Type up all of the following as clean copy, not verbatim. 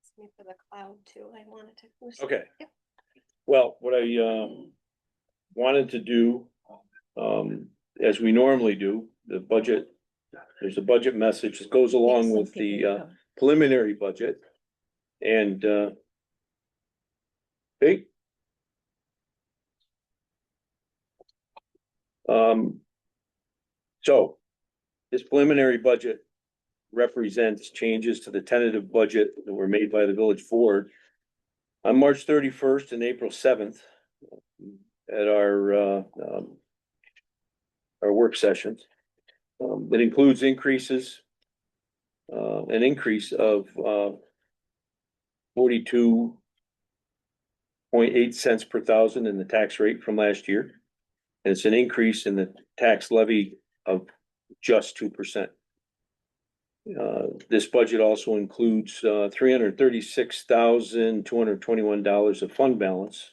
It's me for the cloud too. I wanted to. Okay. Yep. Well, what I wanted to do, as we normally do, the budget, there's a budget message that goes along with the preliminary budget. And hey. So this preliminary budget represents changes to the tentative budget that were made by the village board on March 31st and April 7th at our work sessions. It includes increases, an increase of 42.8 cents per thousand in the tax rate from last year. And it's an increase in the tax levy of just 2%. This budget also includes $336,221 of fund balance.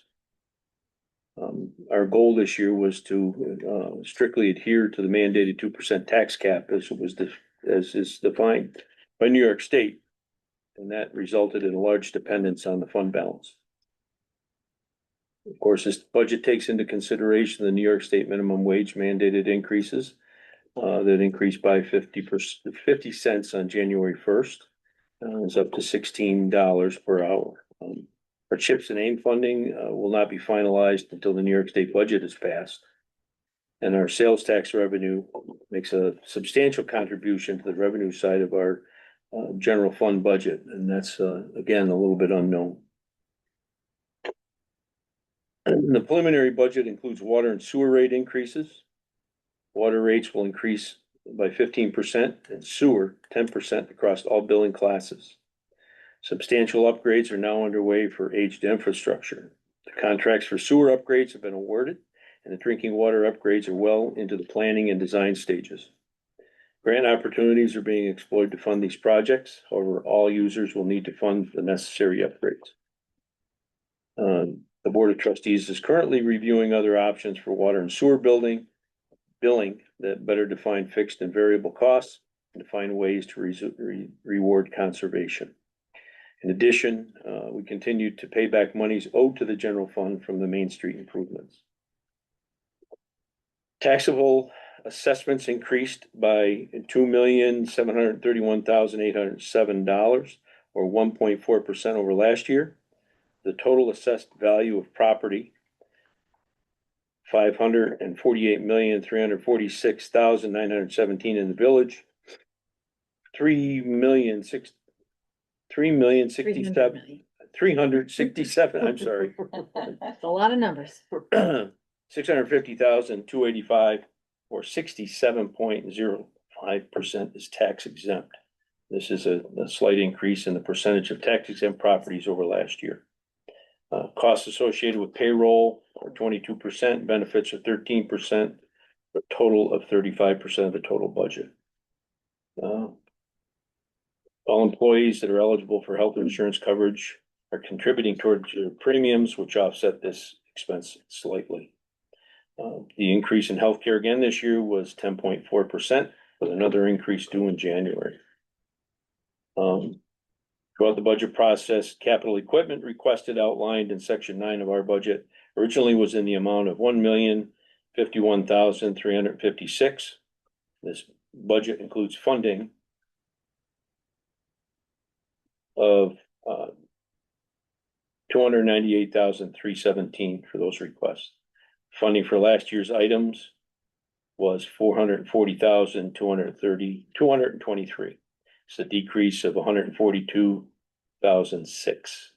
Our goal this year was to strictly adhere to the mandated 2% tax cap as is defined by New York State. And that resulted in a large dependence on the fund balance. Of course, this budget takes into consideration the New York State minimum wage mandated increases that increased by 50 cents on January 1st. It's up to $16 per hour. Our CHIPS and AIM funding will not be finalized until the New York State budget is passed. And our sales tax revenue makes a substantial contribution to the revenue side of our general fund budget. And that's, again, a little bit unknown. The preliminary budget includes water and sewer rate increases. Water rates will increase by 15% and sewer 10% across all billing classes. Substantial upgrades are now underway for aged infrastructure. The contracts for sewer upgrades have been awarded, and the drinking water upgrades are well into the planning and design stages. Grant opportunities are being explored to fund these projects. However, all users will need to fund the necessary upgrades. The Board of Trustees is currently reviewing other options for water and sewer billing that better define fixed and variable costs and to find ways to reward conservation. In addition, we continue to pay back monies owed to the general fund from the Main Street improvements. Taxable assessments increased by $2,731,807, or 1.4% over last year. The total assessed value of property, $548,346,917 in the village, $3,067,367. I'm sorry. That's a lot of numbers. 650,285, or 67.05% is tax exempt. This is a slight increase in the percentage of tax exempt properties over last year. Costs associated with payroll are 22%, benefits are 13%, a total of 35% of the total budget. All employees that are eligible for health insurance coverage are contributing towards your premiums, which offset this expense slightly. The increase in healthcare again this year was 10.4%, with another increase due in January. Throughout the budget process, capital equipment requested outlined in section 9 of our budget originally was in the amount of $1,051,356. This budget includes funding of $298,317 for those requests. Funding for last year's items was $440,223. It's a decrease of $142,006.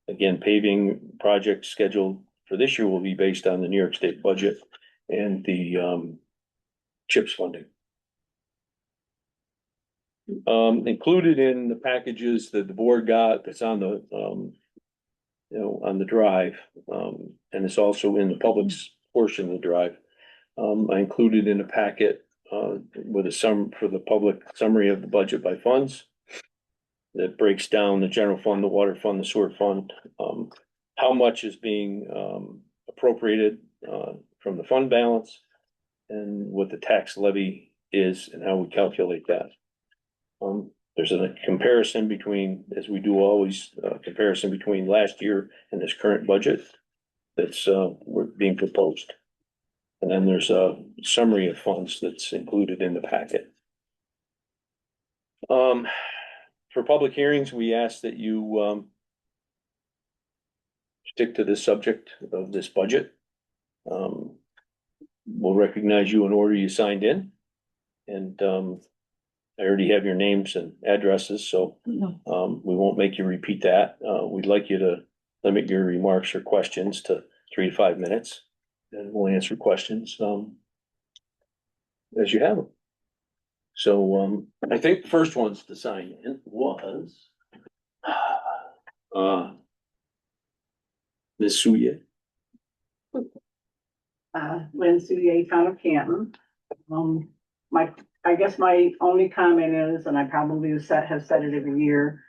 Again, paving project scheduled for this year will be based on the New York State budget and the CHIPS funding. Included in the packages that the board got, that's on the on the drive, and it's also in the public's portion of the drive. I included in a packet with a for the public summary of the budget by funds that breaks down the general fund, the water fund, the sewer fund, how much is being appropriated from the fund balance, and what the tax levy is and how we calculate that. there's a comparison between, as we do always, comparison between last year and this current budget that's, being proposed. And then there's a summary of funds that's included in the packet. For public hearings, we ask that you, stick to the subject of this budget. We'll recognize you in order you signed in. And, I already have your names and addresses, so, we won't make you repeat that. We'd like you to limit your remarks or questions to 3 to 5 minutes. And we'll answer questions, as you have them. So, I think the first ones to sign in was, Ms. Suya. Lynn Soulier, town of Canton. I guess my only comment is, and I probably have said it every year,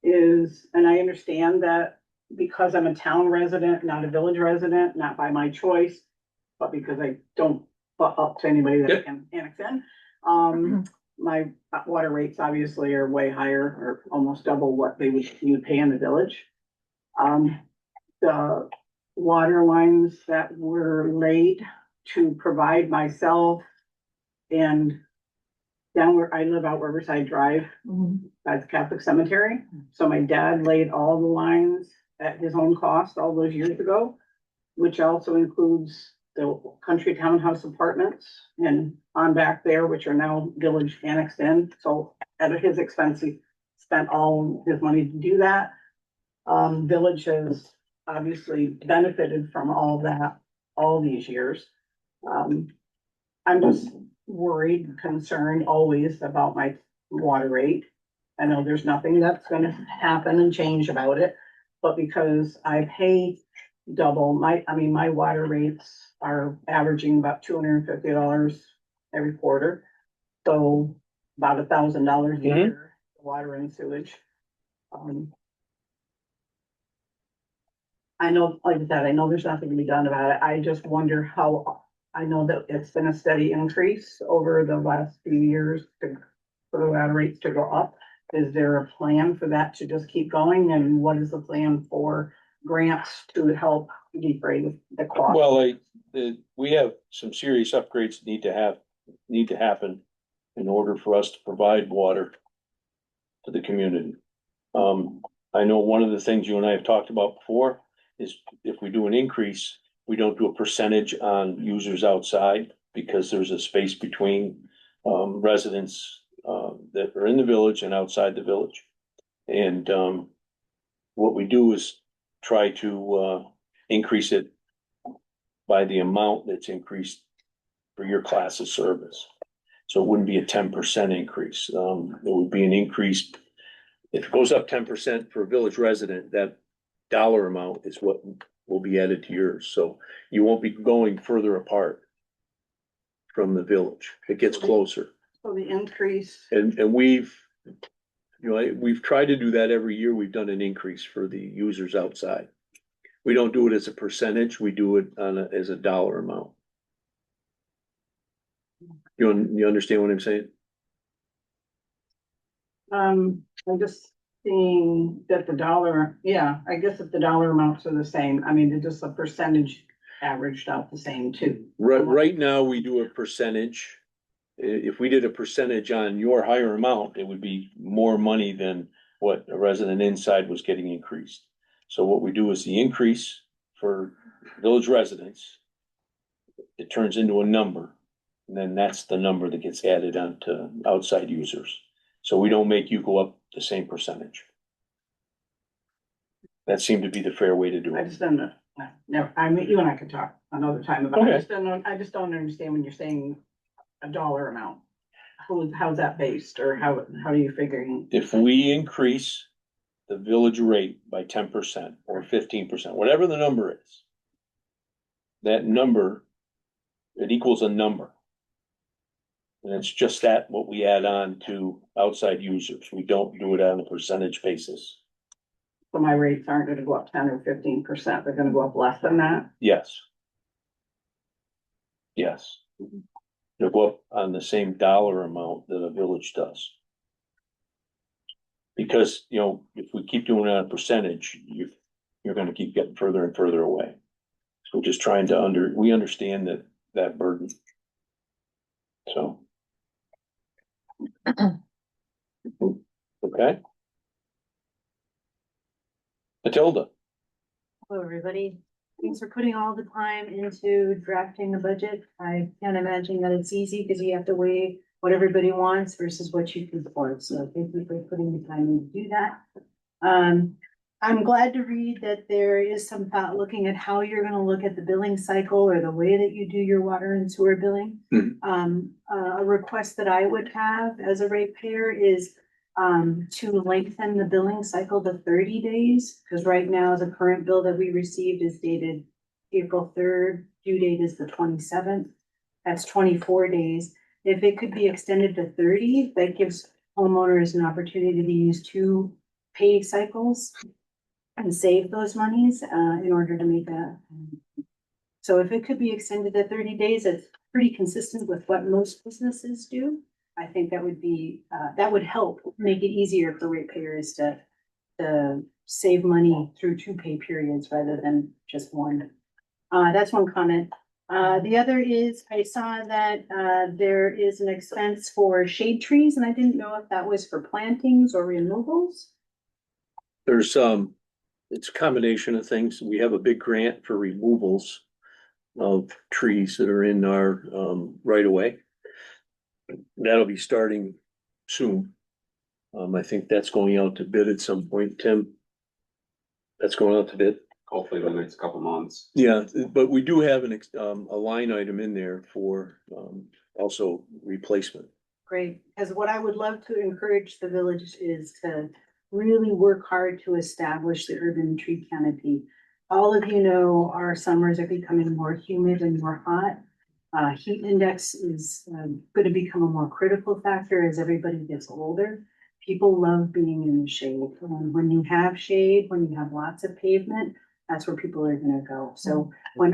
is, and I understand that because I'm a town resident, not a village resident, not by my choice, but because I don't butt up to anybody that I can annex in. My water rates obviously are way higher, or almost double what you would pay in the village. The water lines that were laid to provide myself and down where I live out Riverside Drive by the Catholic Cemetery. So my dad laid all the lines at his own cost all those years ago, which also includes the country townhouse apartments and on back there, which are now village annexed in. So at his expense, he spent all his money to do that. Village has obviously benefited from all that, all these years. I'm just worried, concerned always about my water rate. I know there's nothing that's gonna happen and change about it, but because I pay double my water rates are averaging about $250 every quarter. So about $1,000 a year, water and sewage. I know, like I said, I know there's nothing to be done about it. I just wonder how, I know that it's been a steady increase over the last few years for the water rates to go up. Is there a plan for that to just keep going? And what is the plan for grants to help defray the cost? Well, we have some serious upgrades that need to happen in order for us to provide water to the community. I know one of the things you and I have talked about before is if we do an increase, we don't do a percentage on users outside because there's a space between residents that are in the village and outside the village. And what we do is try to increase it by the amount that's increased for your class of service. So it wouldn't be a 10% increase. It would be an increase. If it goes up 10% for a village resident, that dollar amount is what will be added to yours. So you won't be going further apart from the village. It gets closer. So the increase, And we've tried to do that every year. We've done an increase for the users outside. We don't do it as a percentage. We do it as a dollar amount. You understand what I'm saying? I'm just seeing that the dollar, I guess if the dollar amounts are the same, I mean, just a percentage averaged out the same too. Right now, we do a percentage. If we did a percentage on your higher amount, it would be more money than what a resident inside was getting increased. So what we do is the increase for village residents, it turns into a number, and then that's the number that gets added onto outside users. So we don't make you go up the same percentage. That seemed to be the fair way to do I it. just don't know. Never, I mean, you and I could talk another time about it. Okay. I just don't understand when you're saying a dollar amount. How's that based, or how are you figuring? If we increase the village rate by 10% or 15%, whatever the number is, that number, it equals a number. And it's just that what we add on to outside users. We don't do it on a percentage basis. So my rates aren't gonna go up 10 or 15%, they're gonna go up less than that? Yes. Yes. They'll go up on the same dollar amount that a village does. Because, you know, if we keep doing it on a percentage, you're gonna keep getting further and further away. So we're just trying to we understand that burden. So. Okay. Matilda, Hello, everybody. Thanks for putting all the time into drafting the budget. I can't imagine that it's easy because you have to weigh what everybody wants versus what you can afford. So thank you for putting the time in to do that. I'm glad to read that there is some thought looking at how you're gonna look at the billing cycle or the way that you do your water and sewer billing. A request that I would have as a ratepayer is to lengthen the billing cycle to 30 days, because right now the current bill that we received is dated April 3rd, due date is the 27th. That's 24 days. If it could be extended to 30, that gives homeowners an opportunity to use 2 pay cycles and save those monies in order to make that. So if it could be extended to 30 days, it's pretty consistent with what most businesses do. I think that would be, that would help make it easier for ratepayers to save money through 2 pay periods rather than just one. That's one comment. The other is, I saw that there is an expense for shade trees, and I didn't know if that was for plantings or removals. there's it's a combination of things. We have a big grant for removals of trees that are in our right of way. That'll be starting soon. I think that's going out to bid at some point, Tim. That's going out to bid. Hopefully in the next couple months. Yeah, but we do have a line item in there for also replacement. Great, because what I would love to encourage the village is to really work hard to establish the urban tree canopy. All of you know, our summers are becoming more humid and more hot. Heat index is going to become a more critical factor as everybody gets older. People love being in the shade. When you have shade, when you have lots of pavement, that's where people are gonna go. So when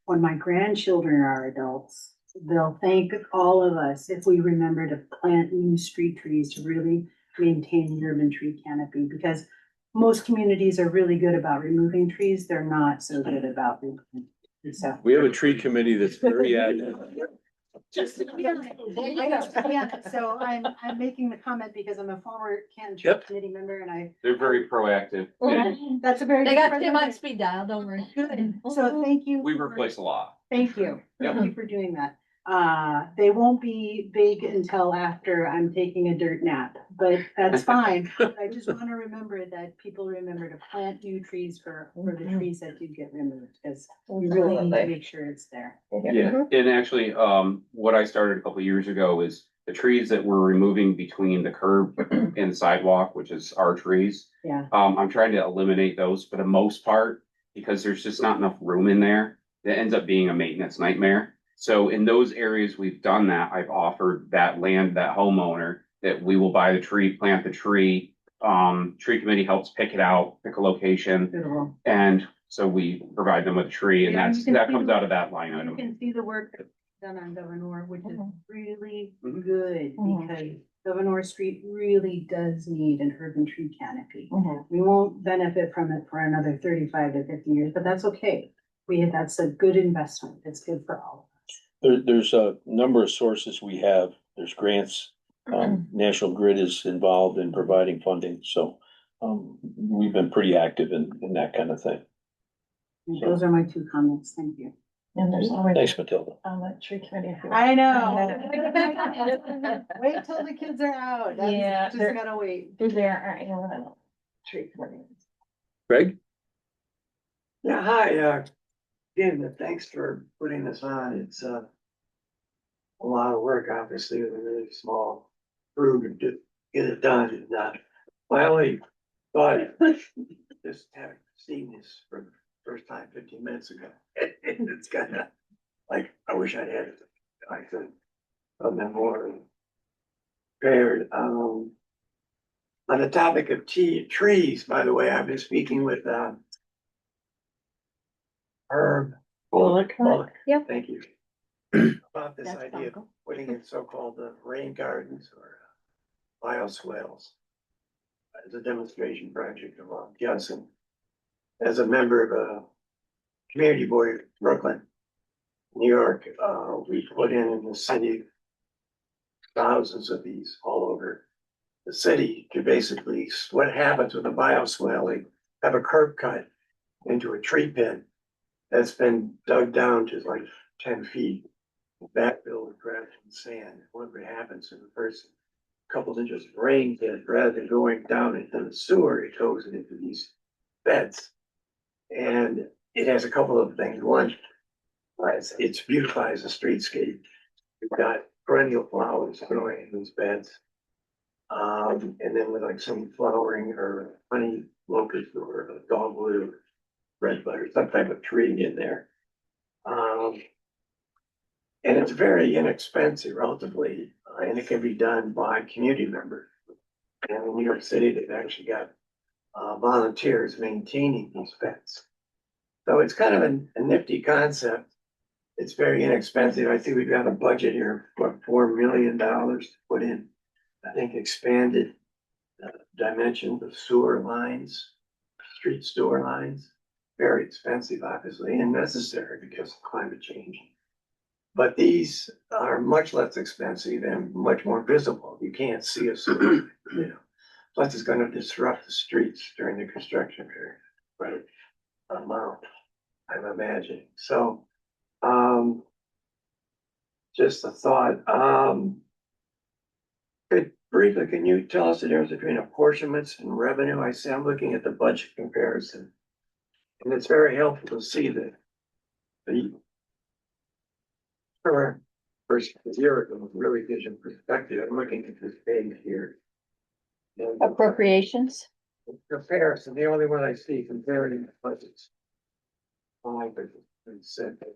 my grandchildren are adults, they'll thank all of us if we remember to plant new street trees to really maintain the urban tree canopy, because most communities are really good about removing trees. They're not so good about removing. So. We have a tree committee that's very active. Yeah, so I'm making the comment because I'm a former Canton Tree Yep. Committee member and They're very proactive. and that's a very. They got different Tim on thing. speed dial, don't worry. Good, so thank you. We've for- replaced a lot. Thank you. Yep. Thank you for doing that. They won't be big until after I'm taking a dirt nap, but that's fine. I just want to remember that people remember to plant new trees for the trees that do get removed, because we really need to make sure it's there. Yeah, and actually, what I started a couple of years ago is the trees that we're removing between the curb and the sidewalk, which is our trees. Yeah. I'm trying to eliminate those for the most part, because there's just not enough room in there. It ends up being a maintenance nightmare. So in those areas we've done that, I've offered that land, that homeowner, that we will buy the tree, plant the tree. Tree committee helps pick it out, pick a location, Beautiful. and so we provide them with a tree, and Yeah, you can that see comes the- out of that line You item. can see the work that's done on Governor, which is Mhm. really Mhm. good, Mhm. because Governor Street really does need an urban tree canopy. Mhm. We won't benefit from it for another 35 to 50 years, but that's okay. That's a good investment. It's good for all. There's a number of sources we have. There's grants. National Grid is involved in providing funding, so we've been pretty active in that kind of thing. And those are my 2 comments. Thank you. And there's always Thanks, Matilda. on the tree committee. if you- I know. Wait till the kids are out. That's Yeah, just they're- gotta wait. There are, you know, tree committee. Greg? Yeah, hi, again, thanks for putting this on. It's a lot of work, obviously, with a really small crew to get it done. And my only thought, just having seen this for the first time 15 minutes ago, it's kind of like, I wish I'd had it. I could have been more prepared. On the topic of trees, by the way, I've been speaking with Herb Bullock. Yep. Thank you. About this That's idea of Falco. putting in so-called rain gardens or bioswales. as a demonstration project of Johnson. As a member of a community board in Brooklyn, New York, we put in the city thousands of these all over the city to basically, what happens with a bioswale, they have a curb cut into a tree pit that's been dug down to like 10 feet, backfilled with gravel and sand. What happens in the first couple of inches of rain hit, rather than going down into the sewer, it goes into these beds. And it has a couple of things. One, it beautifies the streetscape. You've got perennial flowers growing in these beds. And then with like some flowering or honey locust or dogwood, redbud or some type of tree in there. And it's very inexpensive relatively, and it can be done by community members. And in New York City, they've actually got volunteers maintaining these beds. So it's kind of a nifty concept. It's very inexpensive. I think we've got a budget here, what, $4 million to put in, I think, expanded dimensions of sewer lines, street sewer lines. Very expensive, obviously, and necessary because of climate change. But these are much less expensive and much more visible. You can't see a sewer, you know. Plus, it's going to disrupt the streets during the construction period, right? Amount, I'm imagining. So, just a thought. Briefly, can you tell us the difference between apportionments and revenue? I see I'm looking at the budget comparison. And it's very helpful to see the current versus the year ago really gives you perspective. I'm looking at this page here. And Appropriations? comparison, the only one I see comparing the budgets. Said that.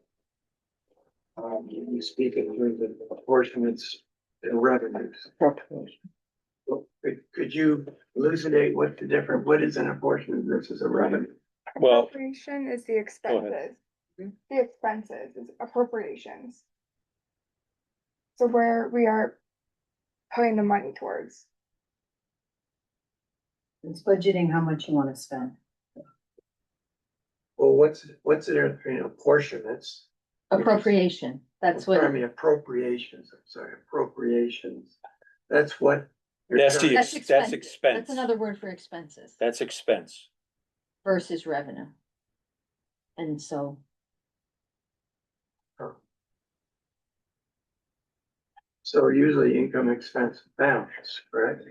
You speak in terms of apportionments and revenues. Appropriation. Well, could you elucidate what is an apportionment versus a revenue? Well- Appropriation is the ahead. expenses. The expenses is appropriations. So where we are putting the money towards. It's budgeting how much you wanna spend. Well, what's the difference between apportionments? Appropriation, that's what, Pardon me, appropriations, I'm sorry, appropriations. That's what. That's the, That's that's expense. expense. that's another word for expenses That's expense. versus revenue. And so, So usually income expense balance, correct?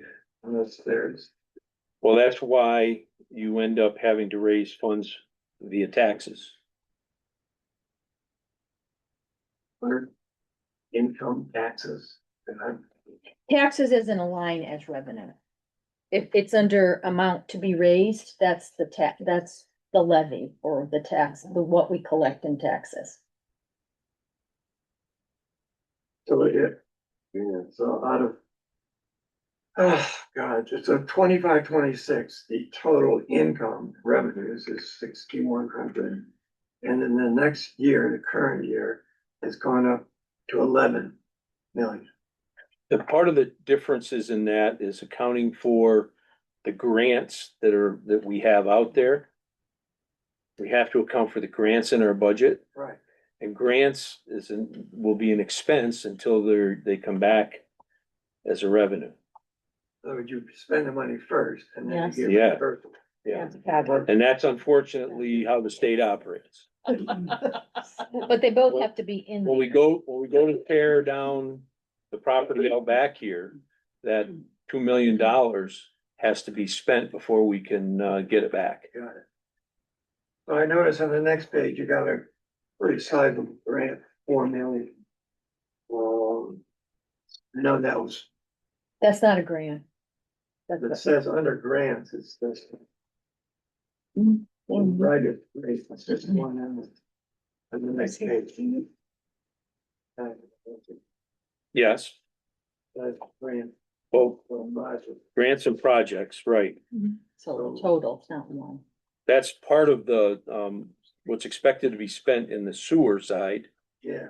Unless there's, Well, that's why you end up having to raise funds via taxes. or income taxes. And I'm, taxes isn't a line as revenue. If it's under amount to be raised, that's that's the levy or the tax, what we collect in taxes. so so out of. Oh, God, just a 25-26, the total income revenues is 6,100. And in the next year, the current year, has gone up to 11 million. The part of the differences in that is accounting for the grants that we have out there. We have to account for the grants in our budget, Right. and grants will be an expense until they come back as a revenue. So would you spend the money first and then Yes. you give Yeah. it first? Yeah, But and that's unfortunately how the state operates. they both have to be in. When we go to tear down the property out back here, that $2 million has to be spent before we can get it back. Got it. So I notice on the next page, you got a pretty sizable grant, 4 million. I know that was, That's not a grant. it That's says under grants, it's this. Mhm. Right, it's just one on the next page. Yes, That's grant. well, Budget. grants and projects, right. so the total, it's not one. That's part of the, what's expected to be spent in the sewer side Yeah,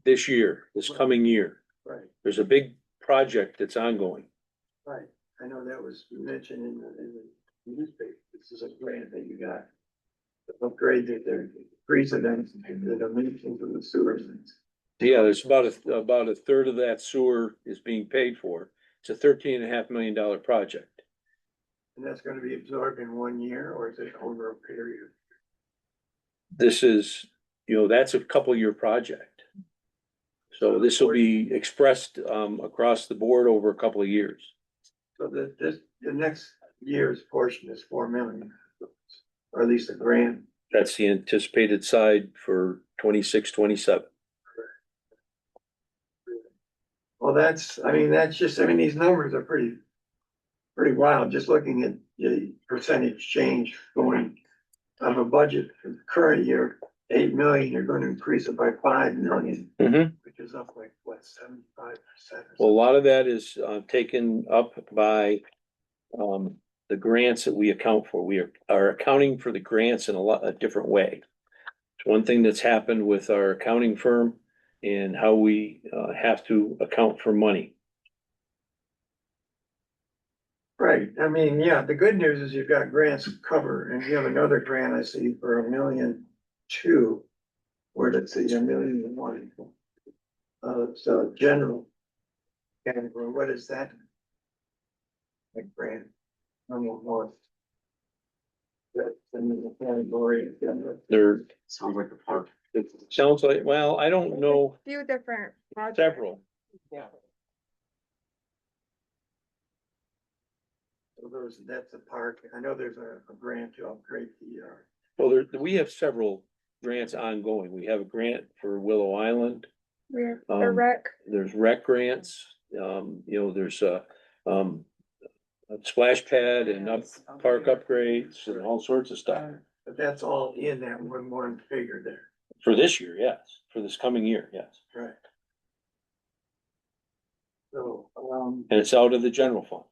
this year, this coming year. right, There's a big project that's ongoing. right. I know that was mentioned in the newspaper. This is a grant that you got. To upgrade their precedents and the dimensions of the sewer things. Yeah, there's about a third of that sewer is being paid for. It's a $13.5 million project. And that's gonna be absorbed in 1 year, or is it over a period? This is, that's a couple year project. So this will be expressed, across the board over a couple of years. So the next year's portion is 4 million, or at least a grant. That's the anticipated side for 26, 27. Well, these numbers are pretty wild, just looking at the percentage change going of a budget for the current year, 8 million, you're gonna increase it by 5 million, Mhm. which is up like, what, 75%? Well, a lot of that is, taken up by, the grants that we account for. We are accounting for the grants in a different way. It's one thing that's happened with our accounting firm and how we, have to account for money. Right, I mean, yeah, the good news is you've got grants covered, and you have another grant I see for 1.2 million. Where did it say 1,000,001? So general category, what is that? Like grant, more. That's in the category. There, Sounds like the park. it sounds like, well, I don't know, Few different projects. several. So that's a park, I know there's a grant to upgrade the, Well, we have several grants ongoing. We have a grant for Willow Island. We're the Um, rec, There's rec grants, there's a splash pad and park upgrades and all sorts of stuff. but that's all in that one figure there, For this year, yes. For this coming year, yes. right? So, And it's out of the general fund.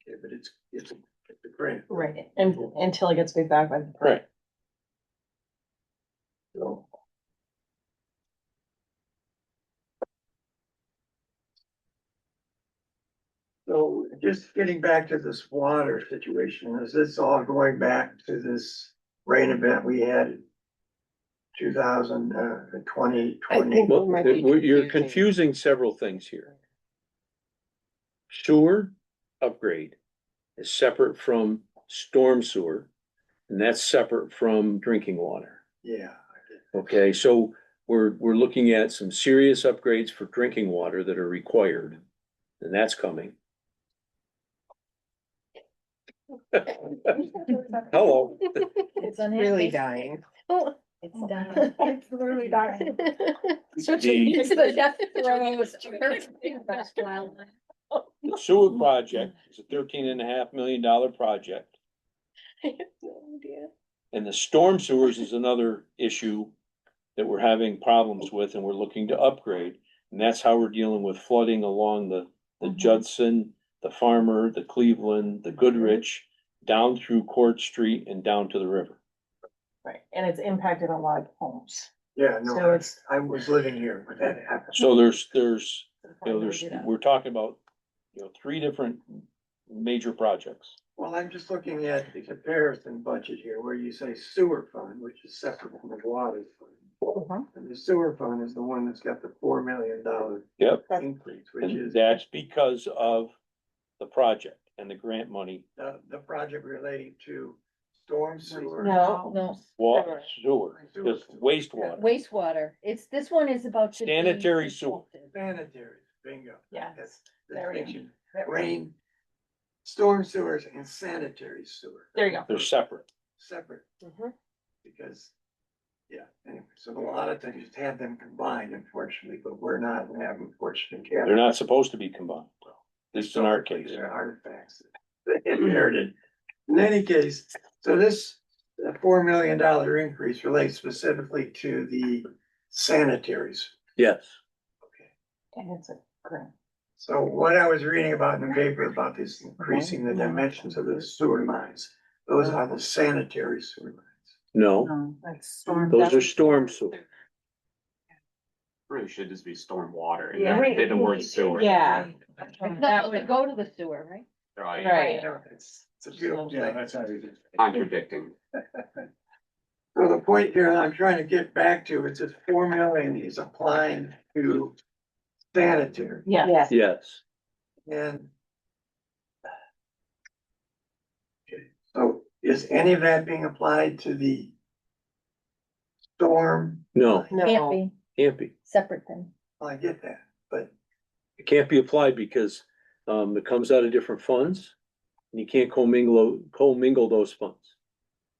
okay, but it's a grant. Right, and until it gets paid back by the. Right. So. So just getting back to this water situation, is this all going back to this rain event we had in 2020? Well, you're confusing several things here. Sewer upgrade is separate from storm sewer, and that's separate from drinking water. Yeah. Okay, so we're looking at some serious upgrades for drinking water that are required, and that's coming. Hello. It's Really unhappy. dying. Oh, it's dying. it's literally dying. Such The- It's the death The sewer project is a $13.5 million project, and the storm sewers is another issue that we're having problems with and we're looking to upgrade. And that's how we're dealing with flooding along the Judson, the Farmer, the Cleveland, the Goodrich, down through Court Street and down to the river. Right, and it's impacted a lot of homes. Yeah, So no, it's- I was living here when that happened. So we're talking about, 3 different major projects. Well, I'm just looking at the comparison budget here where you say sewer fund, which is separate from the water fund. And the sewer fund is the one that's got the $4 million Yep. increase, which And is that's because of the project and the grant money, the project relating to storm sewer. No, water, sewer, just wastewater. wastewater. This one is about. to be Sanitary sewer. Sanitary, bingo. Yeah. That's There we go. distinction. Rain, storm sewers and sanitary sewer, There you go. They're separate. separate. Mhm. Because, yeah, anyway, so a lot of things have them combined unfortunately, but we're not having fortunate. They're not supposed to be combined. This is in our case. They're artifacts that they inherited. In any case, so this $4 million increase relates specifically to the sanitaries. Yes. Okay. And it's a grant. So what I was reading about in the paper about this increasing the dimensions of the sewer lines, those are the sanitary sewer lines. No, Like storm. those are storm sewer. Really should just be storm water and Yeah. not say the word sewer. Yeah. That would go to the sewer, right? Right, Right. It's a beautiful thing. That's how it is. contradicting. So the point here that I'm trying to get back to, it's this 4 million is applying to sanitary Yes. Yes, and. Okay, so is any of that being applied to the storm? no, Can't be, can't be. separate thing. Well, I get that, but It can't be applied because, it comes out of different funds. And you can't commingle those funds.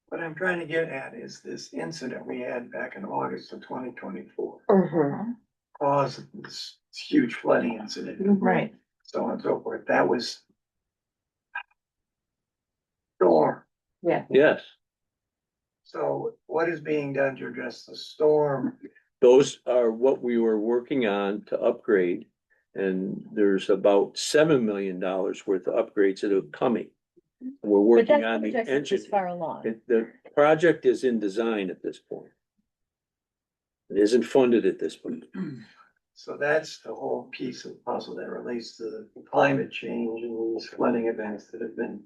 what I'm trying to get at is this incident we had back in August of 2024 caused this huge flooding incident. Right. So on and so forth. That was storm. Yes, So what is being done to address the storm? those are what we were working on to upgrade. And there's about $7 million worth of upgrades that are coming. We're But working that on the project is engine. this far along. The project is in design at this point. It isn't funded at this point. So that's the whole piece of the puzzle that relates to the climate change and these flooding events that have been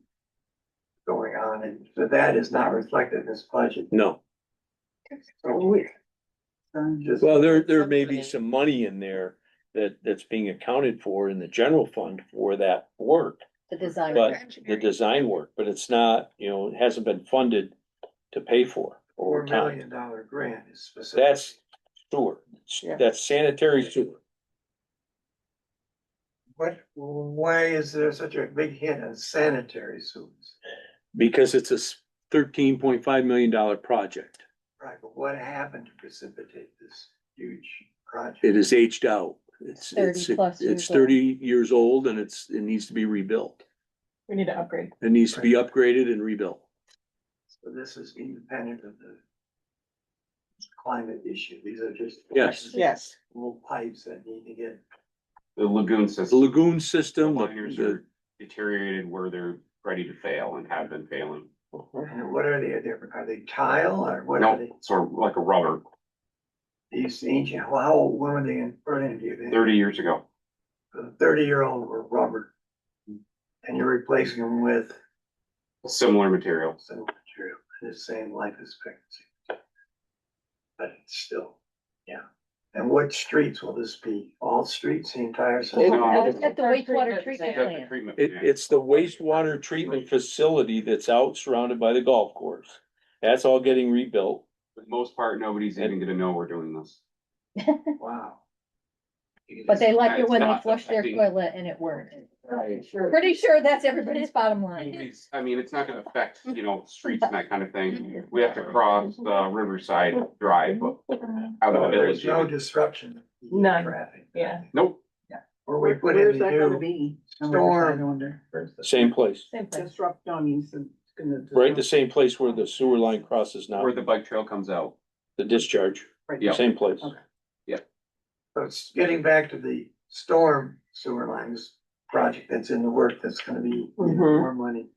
going on. And so that is not reflected in this budget. No, So just- well, there may be some money in there that's being accounted for in the general fund for that work. The design. But the design work, but it's not, it hasn't been funded to pay for over $4 time. million grant is specific. That's sewer, Yeah. that's sanitary sewer. Why is there such a big hit on sanitary sewers? Because it's a $13.5 million project. Right, but what happened to precipitate this huge project? It is aged out. It's 30 plus years it's 30 years old and it needs to be rebuilt. We need to upgrade. It needs to be upgraded and rebuilt. So this is independent of the climate issue. These are just. Yes. Yes. Little pipes that need to get. The lagoon The system, lagoon the system, liners are deteriorated where they're ready to fail and have been failing. And what are they different? Are they tile or what are No, they? sort of like a rubber, These ancient, well, how old, when were they in, put in, do you think? 30 years ago. 30-year-old were rubber. And you're replacing them with Similar material. some material, the same life expectancy. But it's still, yeah. And what streets will this be? All streets, the entire system? No. It's at the wastewater treatment Got the plant. treatment It, plant. it's the wastewater treatment facility that's out surrounded by the golf course. That's all getting rebuilt. For the most part, nobody's even gonna know we're doing this. Wow. But they like it It's when they not flush their affecting- toilet and it worked. Sure. Pretty sure that's everybody's bottom line. Nobody's- I mean, it's not gonna affect, streets and that kind of thing. We have to cross Riverside Drive, but out of the There's village. no even. disruption. in None. Traffic. Yeah. Nope, Or we put Where's in that the gonna new be? storm. I wonder. Same place, Same thing. Disrupt, no, means it's gonna. right? The same place where the sewer line crosses now, where the bike trail comes out. the discharge, Right. Yeah. same place. Okay. So it's getting back to the storm sewer lines project that's in the work, that's gonna be more money.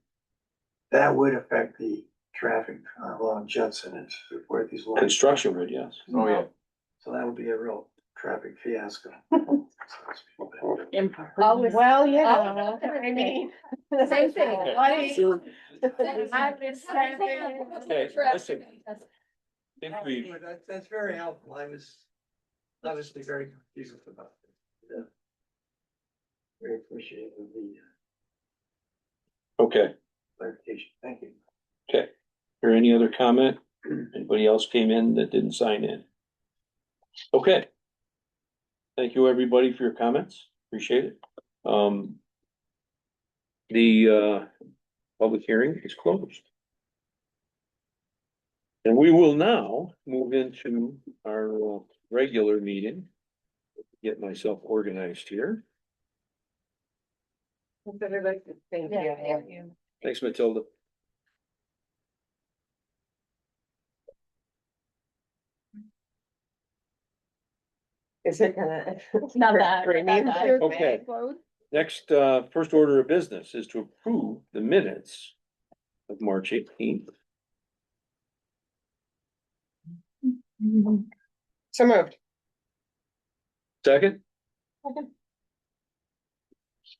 That would affect the traffic along Judson and so forth, these lines. Construction would, yes. Oh, yeah. So that would be a real traffic fiasco. Always. Well, yeah, I mean. Same thing. Okay, listen. I think we, That's very helpful. I was obviously very confused about it. Yeah. Very appreciative of the okay, clarification. Thank you. or any other comment? Anybody else came in that didn't sign in? Okay. Thank you, everybody, for your comments. Appreciate it. The public hearing is closed. And we will now move into our regular meeting. Get myself organized here. Thanks, Matilda. Is it gonna? Not that. Okay. Next, first order of business is to approve the minutes of March 18th. So moved. Second?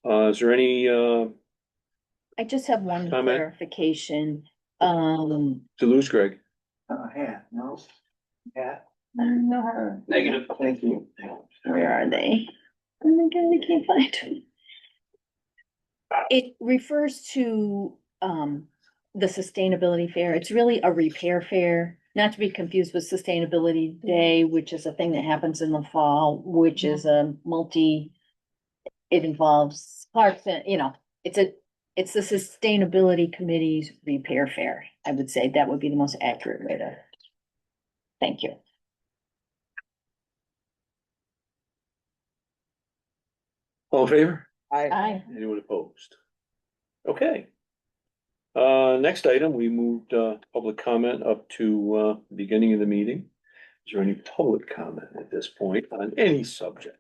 Is there any, I just have one Comment? clarification. to lose, Greg? Hat, no? Hat, I don't know how, Negative. thank you. where are they? Oh my God, I can't find them. It refers to, the sustainability fair. It's really a repair fair, not to be confused with Sustainability Day, which is a thing that happens in the fall, which is a it involves parks and, it's the Sustainability Committee's repair fair. I would say that would be the most accurate way to. Thank you. All in favor? Aye. Anyone opposed? Okay. Next item, we moved, public comment up to, beginning of the meeting. Is there any public comment at this point on any subject?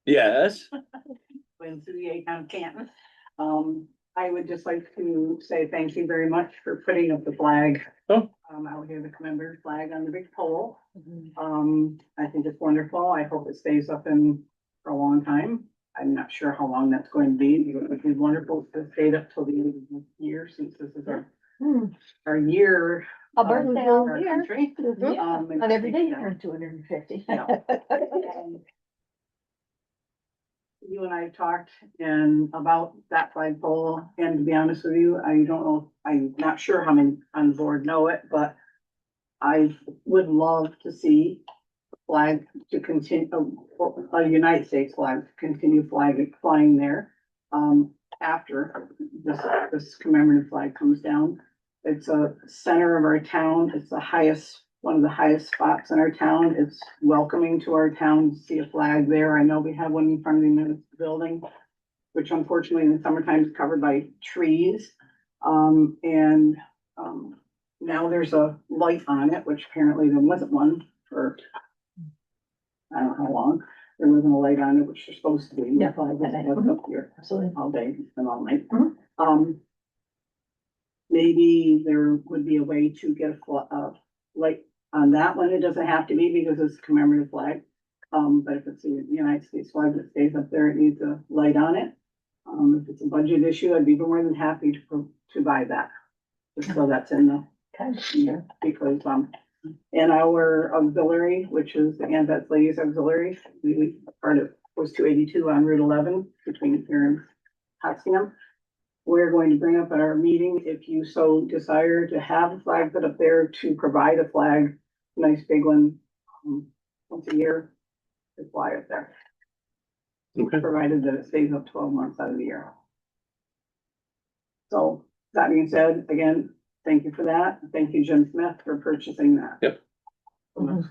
Yes, When City Town Canton. I would just like to say thank you very much for putting up the flag. Oh. Out here, the commemorative flag on the big pole. I think it's wonderful. I hope it stays up for a long time. I'm not sure how long that's going to be, but it would be wonderful to stay up till the end of the year, since this is our year. A of birthday our all year. country. Not every day you Yeah. turn 250. Yeah. You and I talked about that flagpole, and to be honest with you, I don't know, I'm not sure how many on the board know it, but I would love to see the flag to continue, a United States flag, to continue flying there. After this commemorative flag comes down. It's a center of our town. It's one of the highest spots in our town. It's welcoming to our town to see a flag there. I know we have one in front of the municipal building, which unfortunately in the summertime is covered by trees. Now there's a light on it, which apparently there wasn't one for I don't know how long. There wasn't a light on it, which there's supposed to be. Yeah. Flag was up here Absolutely. all day and all night. Mhm. Maybe there would be a way to get a light on that one. It doesn't have to be because it's a commemorative flag. But if it's the United States flag that stays up there, it needs a light on it. If it's a budget issue, I'd be more than happy to buy that. Just so that's in the, because, in our auxiliary, which is the Anvets Ladies Auxiliary, part of was 282 on Route 11 between here and Potsdam. We're going to bring up at our meeting, if you so desire, to have a flag put up there, to provide a flag, nice big one, once a year, to fly up there, okay, provided that it stays up 12 months out of the year. So, that being said, again, thank you for that. Thank you, Jim Smith, for purchasing that. Yep. Mhm.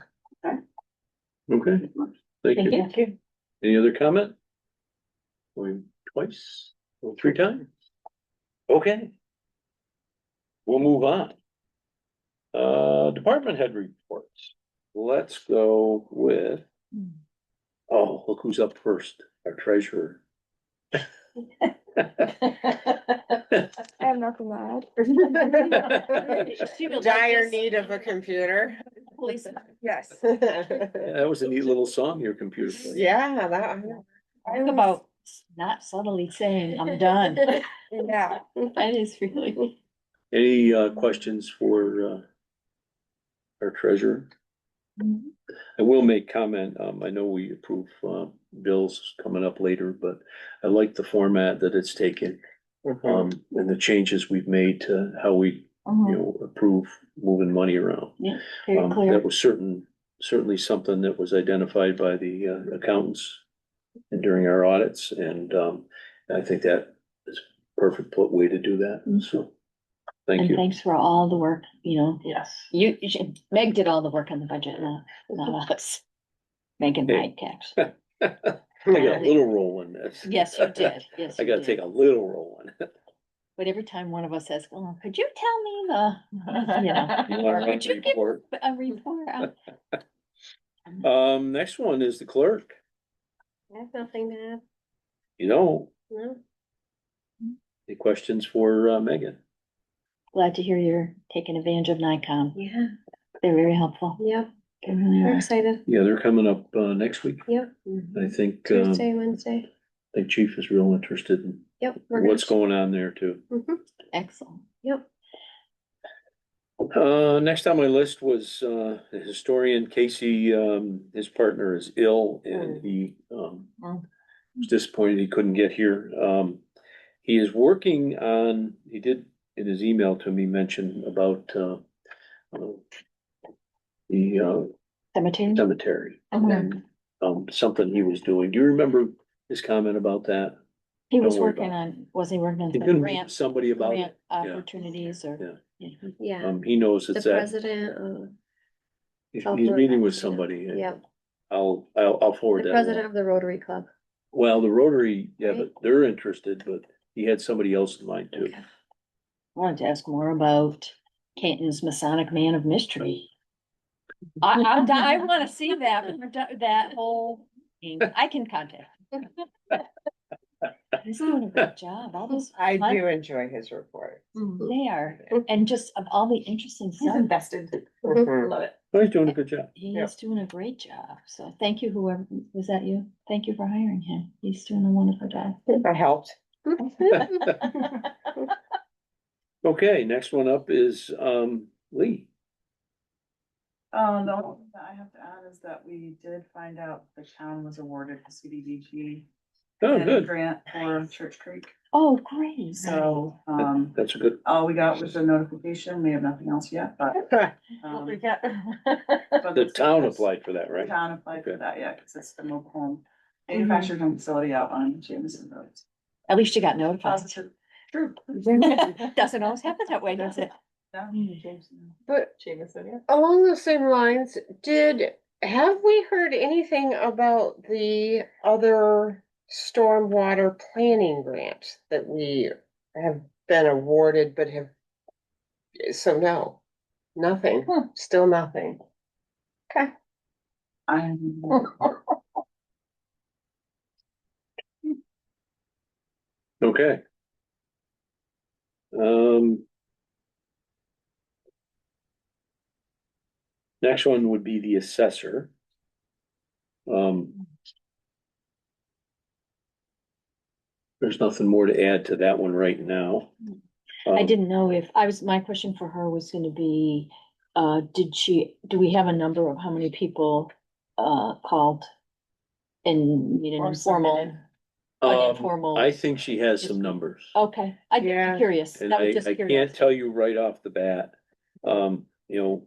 okay, thank you. Thank you. Any other comment? Going twice, or 3 times? Okay. We'll move on. Department head reports. Let's go with, oh, look who's up first, our treasurer. I have nothing to add. Dire need of a computer. Yes. That was a neat little song your computer played. Yeah, that. Talk about not subtly saying, I'm done. Yeah. That is really. Any questions for our treasurer? I will make comment, I know we approve bills coming up later, but I like the format that it's taken. And the changes we've made to how we, approve moving money around. Yeah, very clear. That was certainly something that was identified by the accountants during our audits, and I think that is a perfect way to do that, so. Thank And you. thanks for all the work, Yes. Meg did all the work on the budget, not us. Meg and Hey. Mike, cash. I got a little role in this. Yes, you did. Yes, I you gotta did. take a little role in it. But every time one of us says, oh, could you tell me the, You wanna run could you the give report? a report? Next one is the clerk, I have nothing to add. no, No. any questions for Megan? Glad to hear you're taking advantage of Nikon. Yeah. They're very helpful. Yep. We're excited. Yeah, they're coming up, next week. Yep, I think, Tuesday, Wednesday. I think Chief is real interested in Yep. what's going on there too. Excellent. Yep. Next on my list was, the historian Casey, his partner is ill and he, was disappointed he couldn't get here. He is working on, he did in his email to me mention about, the, Cemetery? cemetery. Mhm. Something he was doing. Do you remember his comment about that? He was Don't worry working about on, was he working on He some couldn't meet grant, somebody about grant it. Yeah. opportunities or? Yeah. Yeah, He knows the it's that, president, he's Southwood, meeting with yeah. somebody. and Yep, I'll forward the that. president along. of the Rotary Club. Well, the Rotary, yeah, Right. but they're interested, but he had somebody else in mind too. Okay. I wanted to ask more about Canton's Masonic Man of Mystery. I wanna see that whole thing. I can contact. him. He's doing a great job, all this. I do enjoy his report. They are, and just of all the interesting stuff, invested. Mhm. Love it. Oh, he's doing a good job. he Yep. is doing a great job, so thank you, whoever, was that you? Thank you for hiring him, he's doing a wonderful job. I helped. Okay, next one up is, Lee. The only thing that I have to add is that we did find out the town was awarded the CDBG Oh, planning good. grant for Church Creek. Oh, great. So, That's a good, all we got was a notification. We have nothing else yet, but. What we but got? that's- the town that's- applied for that, The right? town applied for Okay. that, yeah, because it's the mobile home manufactured home facility out on Jameson Road. At least you got notified. Positive, true. Doesn't always happen that way, does it? Yeah, Jameson. But Jameson, yeah. along the same lines, have we heard anything about the other stormwater planning grant that we have been awarded but have, so no, nothing, still nothing. Okay. I'm. Okay. Next one would be the assessor. There's nothing more to add to that one right now. I didn't know if, my question for her was gonna be, do we have a number of how many people, called? And need an Or informal, submitted. informal. I think she has some numbers. Okay, Yeah. I'm curious, And that I was just can't curious. tell you right off the bat, you know.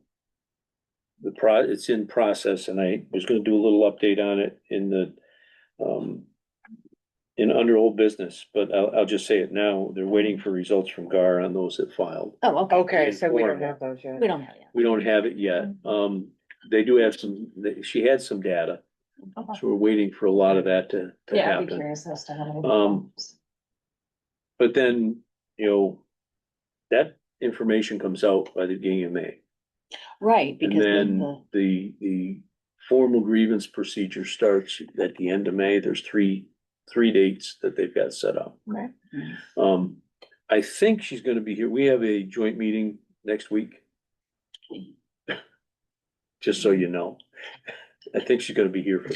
It's in process and I was gonna do a little update on it in the, in under old business, but I'll just say it now. They're waiting for results from GAR on those that filed. Oh, okay, Okay, so we don't Informal. have those yet. we don't have yet. We don't have it yet. They do have she had some data. So we're waiting for a lot of that to Yeah, I'd be happen. curious as to how many. But then, that information comes out by the beginning of May. Right, And because then the formal grievance procedure starts at the end of May. There's three dates that they've got set up. Right. I think she's gonna be here. We have a joint meeting next week. Just so you know. I think she's gonna be here for.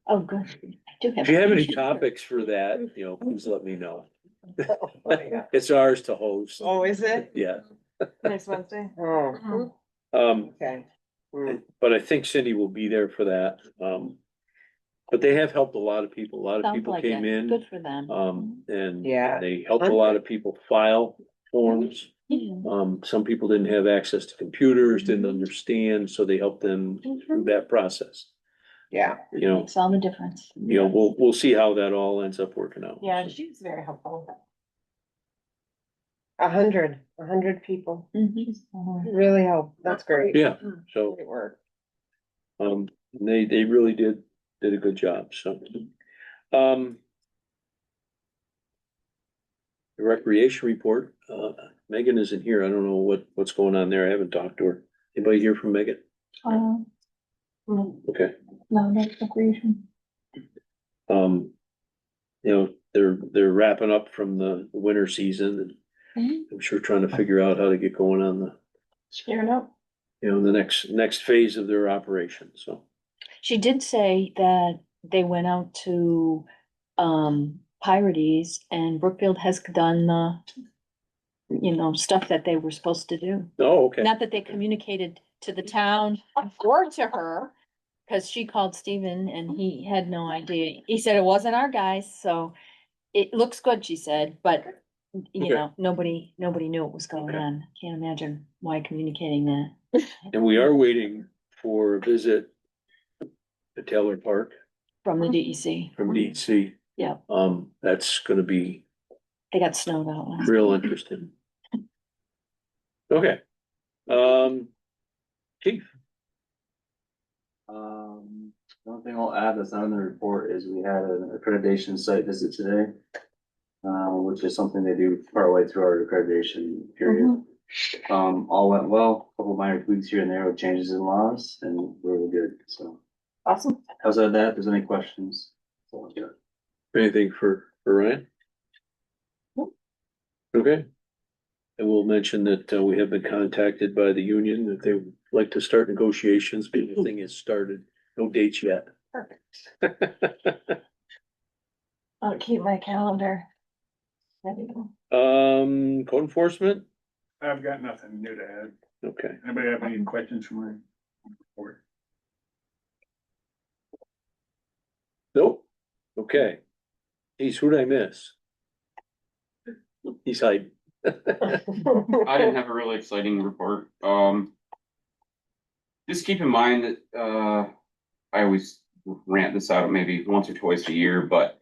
Oh, good. I do have. If you have any questions. topics for that, please let me know. Oh, It's ours to host. is it? Yeah, Next Wednesday. Oh, um, okay. but I think Cindy will be there for that. But they have helped a lot of people. A lot of Sounds people like came it. in, Good for them. and Yeah. they helped a lot of people file forms. Yeah. Some people didn't have access to computers, didn't understand, so they helped them through that process. Yeah. Makes all the difference. We'll see how that all ends up working out. Yeah, she was very helpful. 100 people, Mhm. really help, that's great. Yeah, so, Great work. they really did a good job, so. The recreation report, Megan isn't here. I don't know what's going on there. I haven't talked to her. Anybody hear from Megan? No, Okay. that's recreation. They're wrapping up from the winter season and I'm sure trying to figure out how to get going on the Scared up. the next phase of their operation, so. She did say that they went out to, Pirates and Brookfield has done the, stuff that they were supposed to do. Oh, okay. Not that they communicated to the town or to her, cause she called Steven and he had no idea. He said it wasn't our guys, so it looks good, she said, but Okay. nobody knew what was going Okay. on. Can't imagine why communicating that And we are waiting for a visit to Taylor Park from the DEC. from DEC. Yeah, That's gonna be they got snowed out last. real interesting. Okay. Chief, One thing I'll add that's not in the report is we had an accreditation site visit today. Which is something they do partway through our accreditation period. All went well, couple minor tweaks here and there with changes in laws, and we're really good, so. Awesome. Outside of that, if there's any questions. So, yeah. anything for Ryan? Okay. And we'll mention that we have been contacted by the union that they would like to start negotiations, but the thing has started. No dates yet. Perfect. I'll keep my calendar. Ready to go. Code enforcement? I've got nothing new to add. Okay. Anybody have any questions for my report? Nope. Okay. Geez, who'd I miss? He's hiding. I didn't have a really exciting report. Just keep in mind that, I always rant this out maybe once or twice a year, but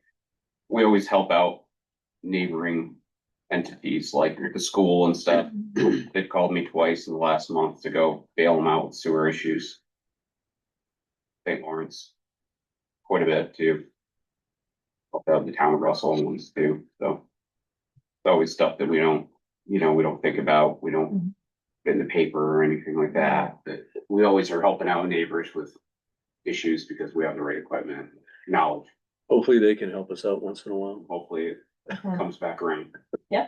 we always help out neighboring entities like the school and stuff. They've called me twice in the last month to go bail them out with sewer issues. St. Lawrence, quite a bit too. Helped out the town of Russell and ones too, so. It's always stuff that we don't think about, we don't get in the paper or anything like that, but we always are helping out neighbors with issues because we have the right equipment, knowledge, Hopefully they can help us out once in a while. hopefully it comes back around. Yeah.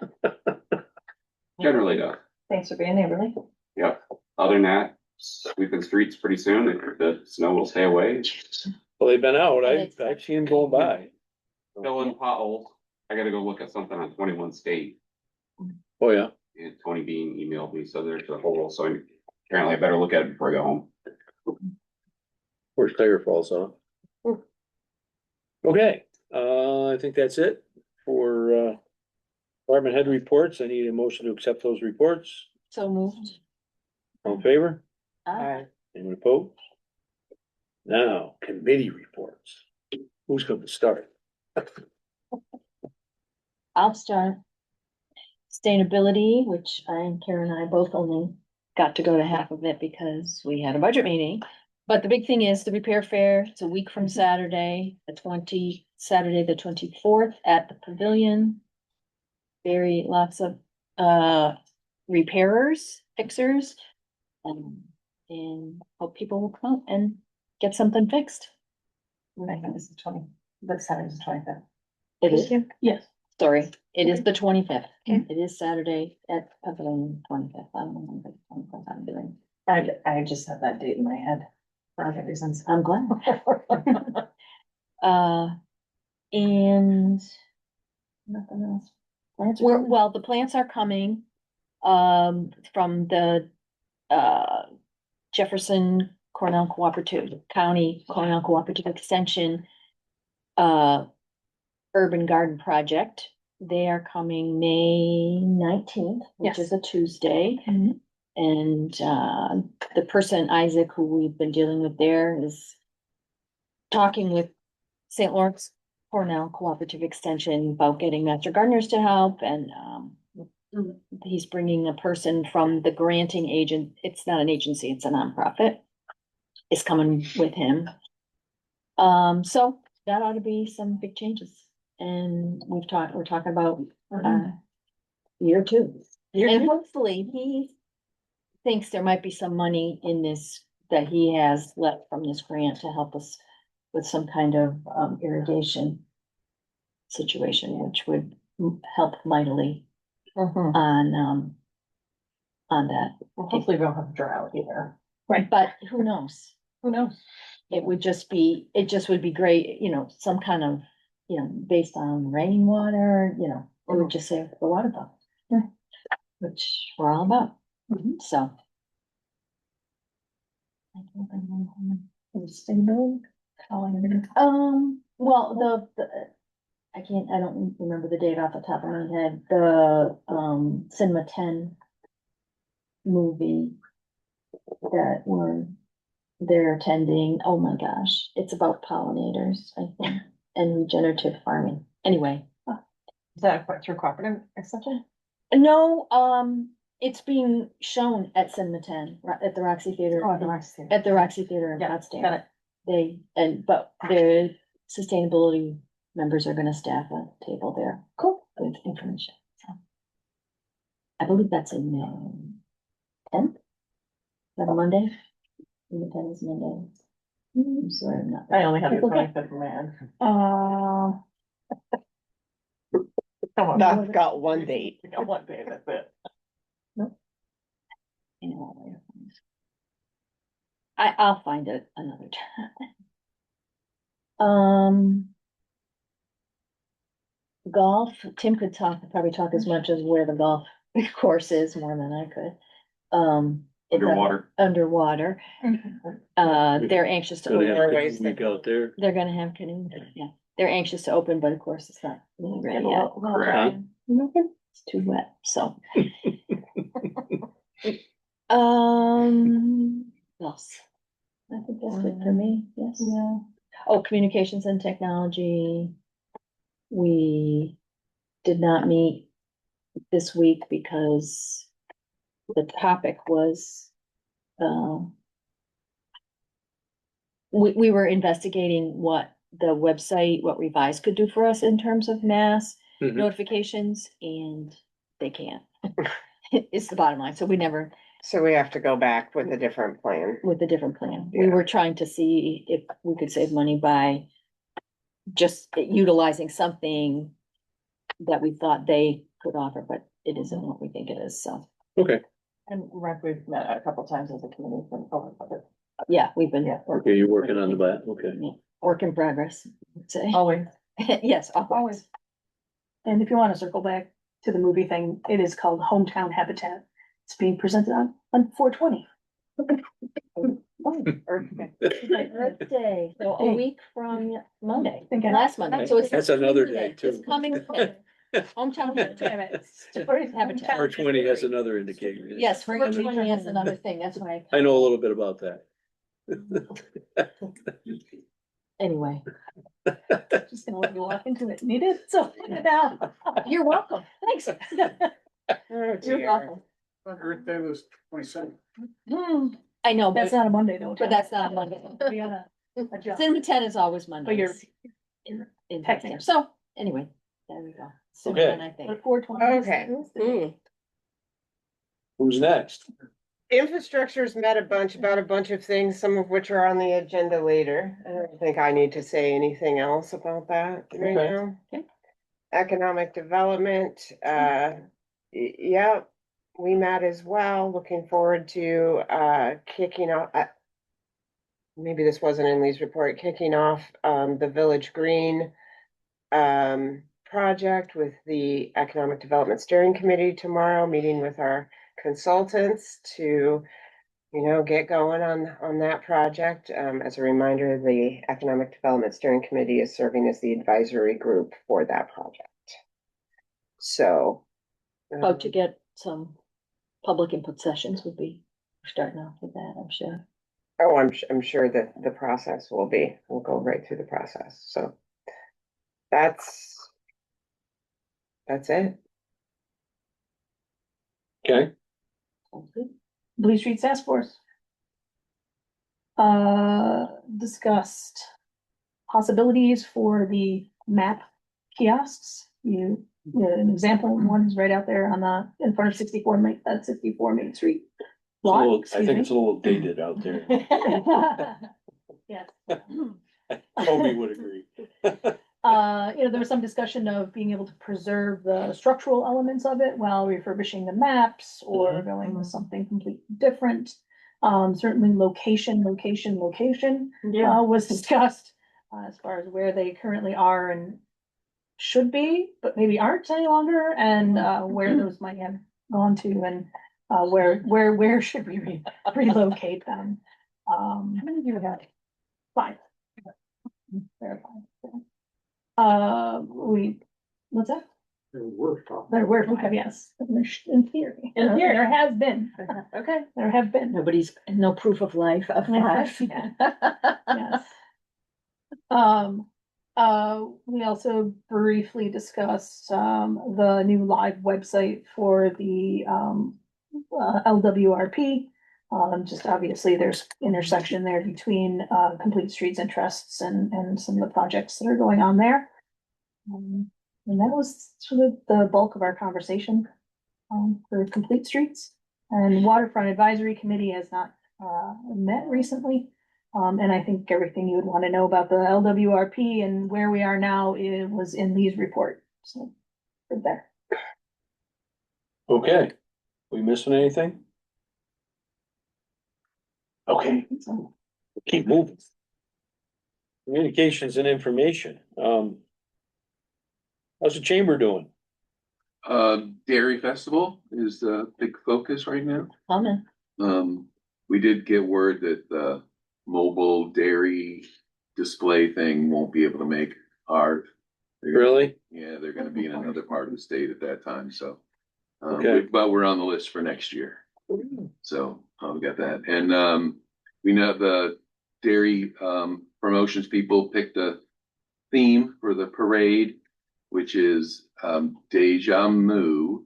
Generally does. Thanks for being there, really. Yep. Other than that, sweeping streets pretty soon. The snow will stay away. Well, they've been out. I've seen them going by. Filling potholes. I gotta go look at something on 21 State. Oh, yeah. And Tony Bean emailed me, so there's a hole. So apparently I better look at it before I go home. Where's Tiger Falls off? Okay, I think that's it for department head reports. I need a motion to accept those reports. So moved. All in favor? Aye. Anyone opposed? Now, committee reports. Who's going to start? I'll start. Sustainability, which Karen and I both only got to go to half of it because we had a budget meeting. But the big thing is the repair fair. It's a week from Saturday, Saturday, the 24th at the pavilion. Lots of, repairers, fixers, and hope people will come out and get something fixed. I think it's Saturday's the 25th. It is, Yes. sorry, it is the 25th. Okay. It is Saturday at Pavilion 25th. I don't know what the 25th I'm doing. I just had that date in my head for other reasons. I'm glad. And nothing else. Well, the plants are coming, from the, Jefferson Cornell Cooperative, County Cornell Cooperative Extension, Urban Garden Project. They are coming May 19th, which Yes. is a Tuesday. And, the person, Isaac, who we've been dealing with there, is talking with St. Lawrence Cornell Cooperative Extension about getting master gardeners to help, and, he's bringing a person from the granting agent. It's not an agency, it's a nonprofit, is coming with him. So that ought to be some big changes. And we're talking about, year two. And hopefully he thinks there might be some money in this that he has left from this grant to help us with some kind of irrigation situation, which would help mightily on that. Hopefully we don't have a drought either. Right. But who knows? Who knows? It would be great, some kind of, based on rainwater, it would just save the water bill. Yeah. Which we're all about, so. Sustainability. Well, I don't remember the date off the top of my head, the, Cinema 10 movie that they're attending, oh my gosh, it's about pollinators, I think, and regenerative farming. Anyway, Is that through cooperative, et cetera? no, it's being shown at Cinema 10, at the Roxy Theater. Oh, the Roxy. At the Roxy Theater in Yeah, Potsdam. got it. But the sustainability members are gonna staff a table there. Cool. With information, so. I believe that's in May 10th. Is that a Monday? The 10th is Monday. I'm sorry, I'm not. I only have the It's okay. 25th, man. That's got one date. We got one day, that's it. I'll find it another time. Golf, Tim could probably talk as much as where the golf course is more than I could. Underwater. Underwater. They're anxious to Gonna have open. a week out there. They're gonna have canoe, yeah. They're anxious to open, but of course it's not really ready yet. Correct. It's too wet, so. What else? I think that's it for me, yes. Yeah. Oh, communications and technology. We did not meet this week because the topic was, we were investigating what the website, what Revise could do for us in terms of mass Mhm. notifications, and they can't. It's the bottom line, so we never, So we have to go back with a different plan. with a different plan. We Yeah. were trying to see if we could save money by just utilizing something that we thought they could offer, but it isn't what we think it is, so. Okay, And we've met a couple times as a committee from Yeah, we've been. Yeah. okay, you're working on the bat, okay. Yeah, work in progress, I'd say. Always. Yes, always. And if you want to circle back to the movie thing, it is called Hometown Habitat. It's being presented on 4/20. Earth Day, so a week from Monday, Think I- last Monday, so it's. That's another day, It's too. coming. Hometown Habitat. R20 has another indicator. Yes, for each has another thing, that's why. I know a little bit about that. Anyway, Just gonna let you walk into it. Need it? So now. you're welcome, thanks. Oh, You're dear. welcome. Earth Day was 22nd. I know, That's but, not a Monday though. but that's not Monday. We gotta adjust. Cinema 10 is always But Monday. you're In technically. so, anyway, there we go. Cinema Okay. 10, I think. But 4/20. Okay. Mm. Who's next? Infrastructure's met about a bunch of things, some of which are on the agenda later. I don't think I need to say anything else about that right Okay. now. Okay. Economic development, yeah, we met as well. Looking forward to kicking off. Maybe this wasn't in Lee's report, kicking off the Village Green project with the Economic Development Steering Committee tomorrow, meeting with our consultants to, get going on that project. As a reminder, the Economic Development Steering Committee is serving as the advisory group for that project. So. How to get some public input sessions would be starting off with that, I'm sure. Oh, I'm sure that the process we'll go right through the process, so. That's it. Okay, Blue Street Task Force. Discussed possibilities for the map kiosks. An example, one is right out there in front of 64 Main Street. lot, I excuse think me. it's a little dated out there. Yes. Toby would agree. There was some discussion of being able to preserve the structural elements of it while refurbishing the maps or going with something completely different. Certainly location was discussed, as far as where they currently are and should be, but maybe aren't any longer, and, where those might have gone to, and, where should we relocate them? How many do you have? 5. Verify. What's that? There were five. There were 5, yes, in theory. There has been. Okay. There have been. No proof of life of Yes. Yes. We also briefly discussed, the new live website for the, LWRP. Just obviously there's intersection there between, Complete Streets and Trusts and some of the projects that are going on there. And that was sort of the bulk of our conversation, for Complete Streets. And Waterfront Advisory Committee has not, met recently. And I think everything you would want to know about the LWRP and where we are now, it was in Lee's report, so. Right there. Okay, we missing anything? Okay, So, keep moving. Communications and information, how's the chamber doing? Dairy Festival is the big focus right now. Comment. We did get word that the mobile dairy display thing won't be able to make our. Really? Yeah, they're gonna be in another part of the state at that time, so. Okay. But we're on the list for next year. So, we got that, and, we know the dairy, promotions people picked a theme for the parade, which is, deja vu,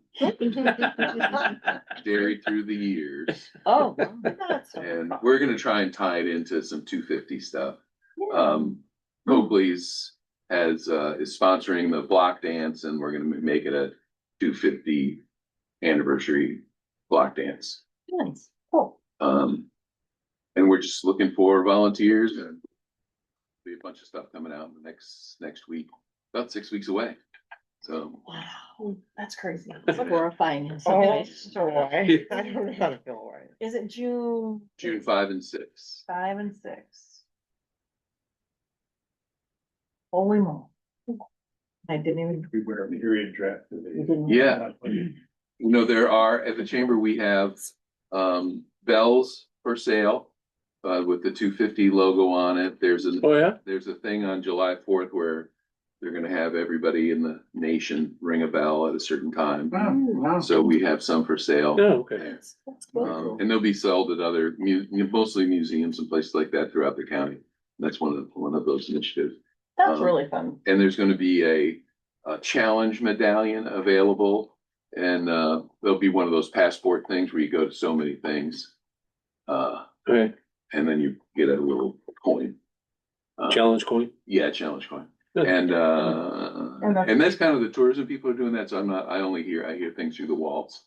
dairy through the years. Oh, that's so And fun. we're gonna try and tie it into some 250 stuff. Coakley's is sponsoring the block dance, and we're gonna make it a 250 anniversary block dance. Nice. Cool. And we're just looking for volunteers, and be a bunch of stuff coming out in the next week, about 6 weeks away. So, Wow. That's crazy. It's horrifying in some Oh, ways. so I don't know how to feel right. Is it June June 5 and 6. 5 and 6? Holy moly. I didn't even. Beware period draft. Yeah. You know, there are, at the chamber, we have, bells for sale, with the 250 logo on it. There's Oh, yeah? a thing on July 4th where they're gonna have everybody in the nation ring a bell at a certain time. Wow. So we have some for sale. Oh, okay. there. That's cool. And they'll be sold at other mostly museums and places like that throughout the county. That's one of those initiatives. That's Um, really fun. And there's gonna be a challenge medallion available. And there'll be one of those passport things where you go to so many things. Okay, And then you get a little coin. challenge coin? Yeah, challenge coin. Good. And that's kind of the tourism people are doing that, so I hear things through the walls.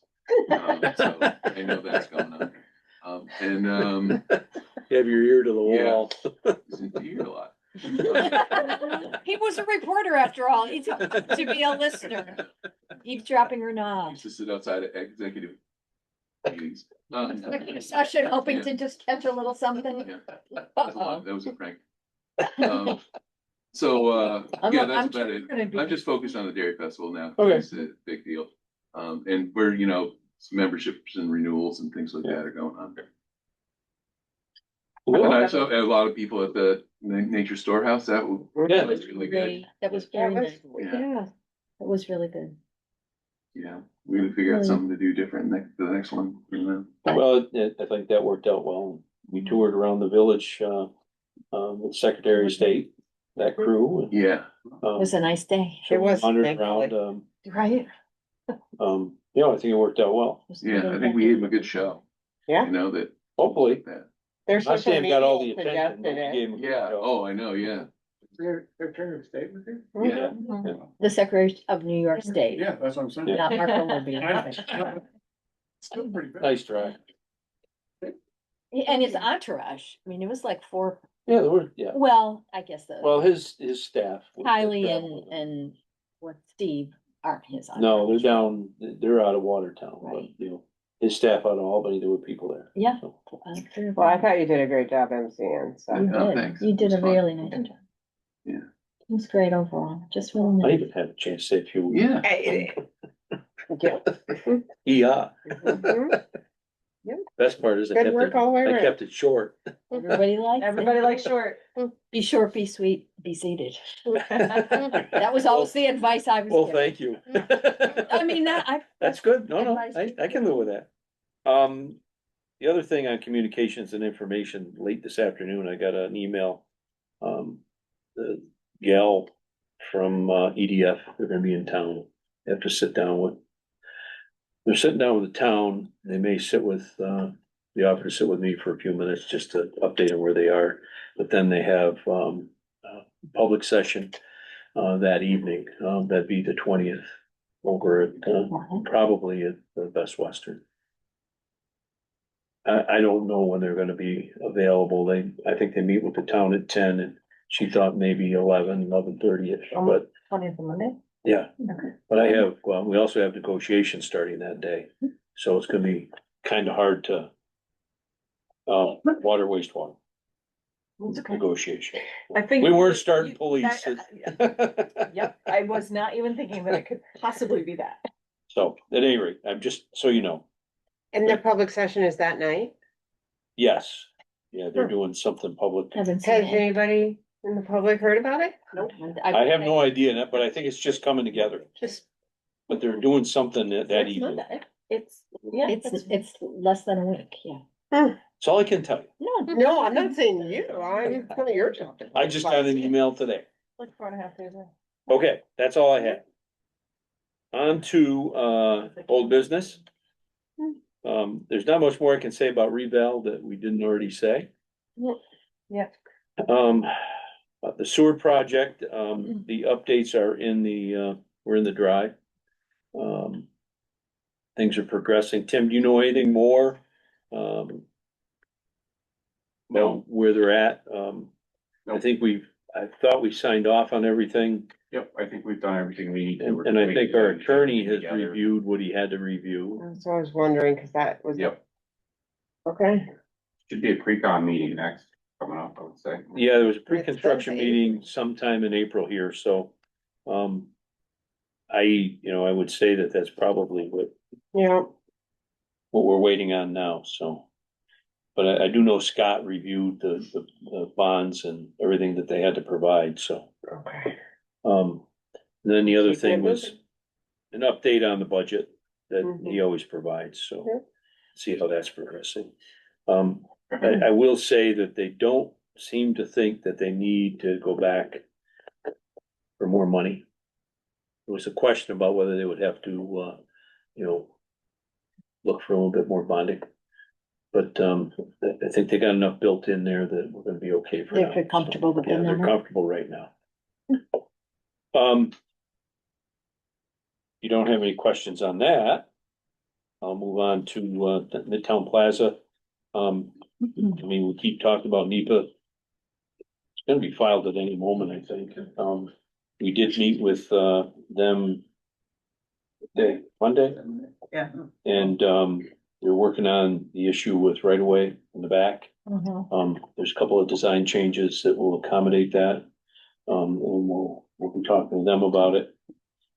So I know that's going on. You have your ear to the Yeah. wall. You hear a lot. He was a reporter after all. He's to be a listener. Eavesdropping or I not. used to sit outside at executive meetings. Session hoping to just catch a little something. Yeah. That was a prank. So, yeah, that's about it. I'm just focused on the Dairy Festival now. Okay. It's a big deal. And we're, some memberships and renewals and things like that are going on. And I saw a lot of people at the Nature Storehouse. That was really good. That was very nice. Yeah. Yeah, that was really good. Yeah, we would figure out something to do different the next one. Well, I think that worked out well. We toured around the village, with Secretary of State, that crew. and, Yeah. It was a nice day. It was, Wandered thankfully. around, Right. I think it worked out well. Yeah, I think we gave them a good show. Yeah. That. Hopefully. There's Not saying social got all the media attention. but we suggested it. gave 'em a good Yeah, show. oh, I know, yeah. They're trying to stay with you? Yeah. The Secretary of New York State, Yeah, that's what I'm saying. not Marco Rubio. Still pretty good. Nice try. And his entourage, I mean, it was like 4, Yeah, there were, yeah. well, I guess Well, the his staff. Kylie and what Steve aren't his. No, they're entourage. down, they're out of Watertown, but, Right. his staff out of Albany, there were people there. Yeah. So, Well, I thought you did a great job emceeing, so. You Oh, did, thanks. you did It a was fun. really nice job. Yeah. It was great overall, just really I nice. even had a chance to say a few. Yeah. Yeah. Yeah, Mhm. best part is I Good kept work all the way I around. kept it short. Everybody likes it. Everybody likes short. Be short, be sweet, be seated. That was always the advice I was Well, given. thank you. I mean, That's good. No, advice I can live with that. The other thing on communications and information, late this afternoon, I got an email. The gal from EDF, they're gonna be in town. They have to sit down with. They're sitting down with the town. They may sit with, the offer to sit with me for a few minutes just to update on where they are. But then they have, public session, that evening. That'd be the 20th over at, probably at the Best Western. I don't know when they're gonna be available. I think they meet with the town at 10 and she thought maybe 11:30ish, but 20th of Monday? yeah. Okay. But I have, we also have negotiations starting that day, so it's gonna be kind of hard to. Water, wastewater negotiation. I think. We weren't starting police. Yep, I was not even thinking that it could possibly be that. So at any rate, I'm just, so you know, And the public session is that night? yes, yeah, they're doing something public. Haven't Has seen it. anybody in the public heard about it? Nope. I have no idea, but I think it's just coming together, Just, but they're doing something that It's evening. Monday. It's, yeah. It's less than a week, yeah. That's all I can tell you. No, no, I'm not saying you, I'm telling your job. I just got an email today. Like 4.5 days. Okay, that's all I had. On to, old business. There's not much more I can say about Reval that we didn't already say. Yeah. The sewer project, the updates are in the, we're in the drive. Things are progressing. Tim, do you know anything more? About where they're at? I think I thought we signed off on everything. Yep, I think we've done everything we need to. And I think our attorney has reviewed what he had to review. So I was wondering, cause that was. Yep, Okay. should be a pre-con meeting next, coming up, I would say. Yeah, there was a pre-construction April. meeting sometime in April here, so, I would say that that's probably Yeah, what we're waiting on now, so. But I do know Scott reviewed the bonds and everything that they had to provide, so. okay. Then the other Keeping thing it was moving. an update on the budget that he Mhm. always provides, so. Yeah. See how that's progressing. I will say that they don't seem to think that they need to go back for more money. There was a question about whether they would have to, look for a little bit more bonding. But, I think they got enough built in there that we're gonna be okay for now. they're comfortable with the Yeah, they're number. comfortable right now. You don't have any questions on that? I'll move on to, Midtown Plaza. We keep talking about NEPA. It's gonna be filed at any moment, I think. We did meet with, them Monday, Yeah. and, they're working on the issue with right of way in the back. There's a couple of design changes that will accommodate that. And we'll be talking to them about it.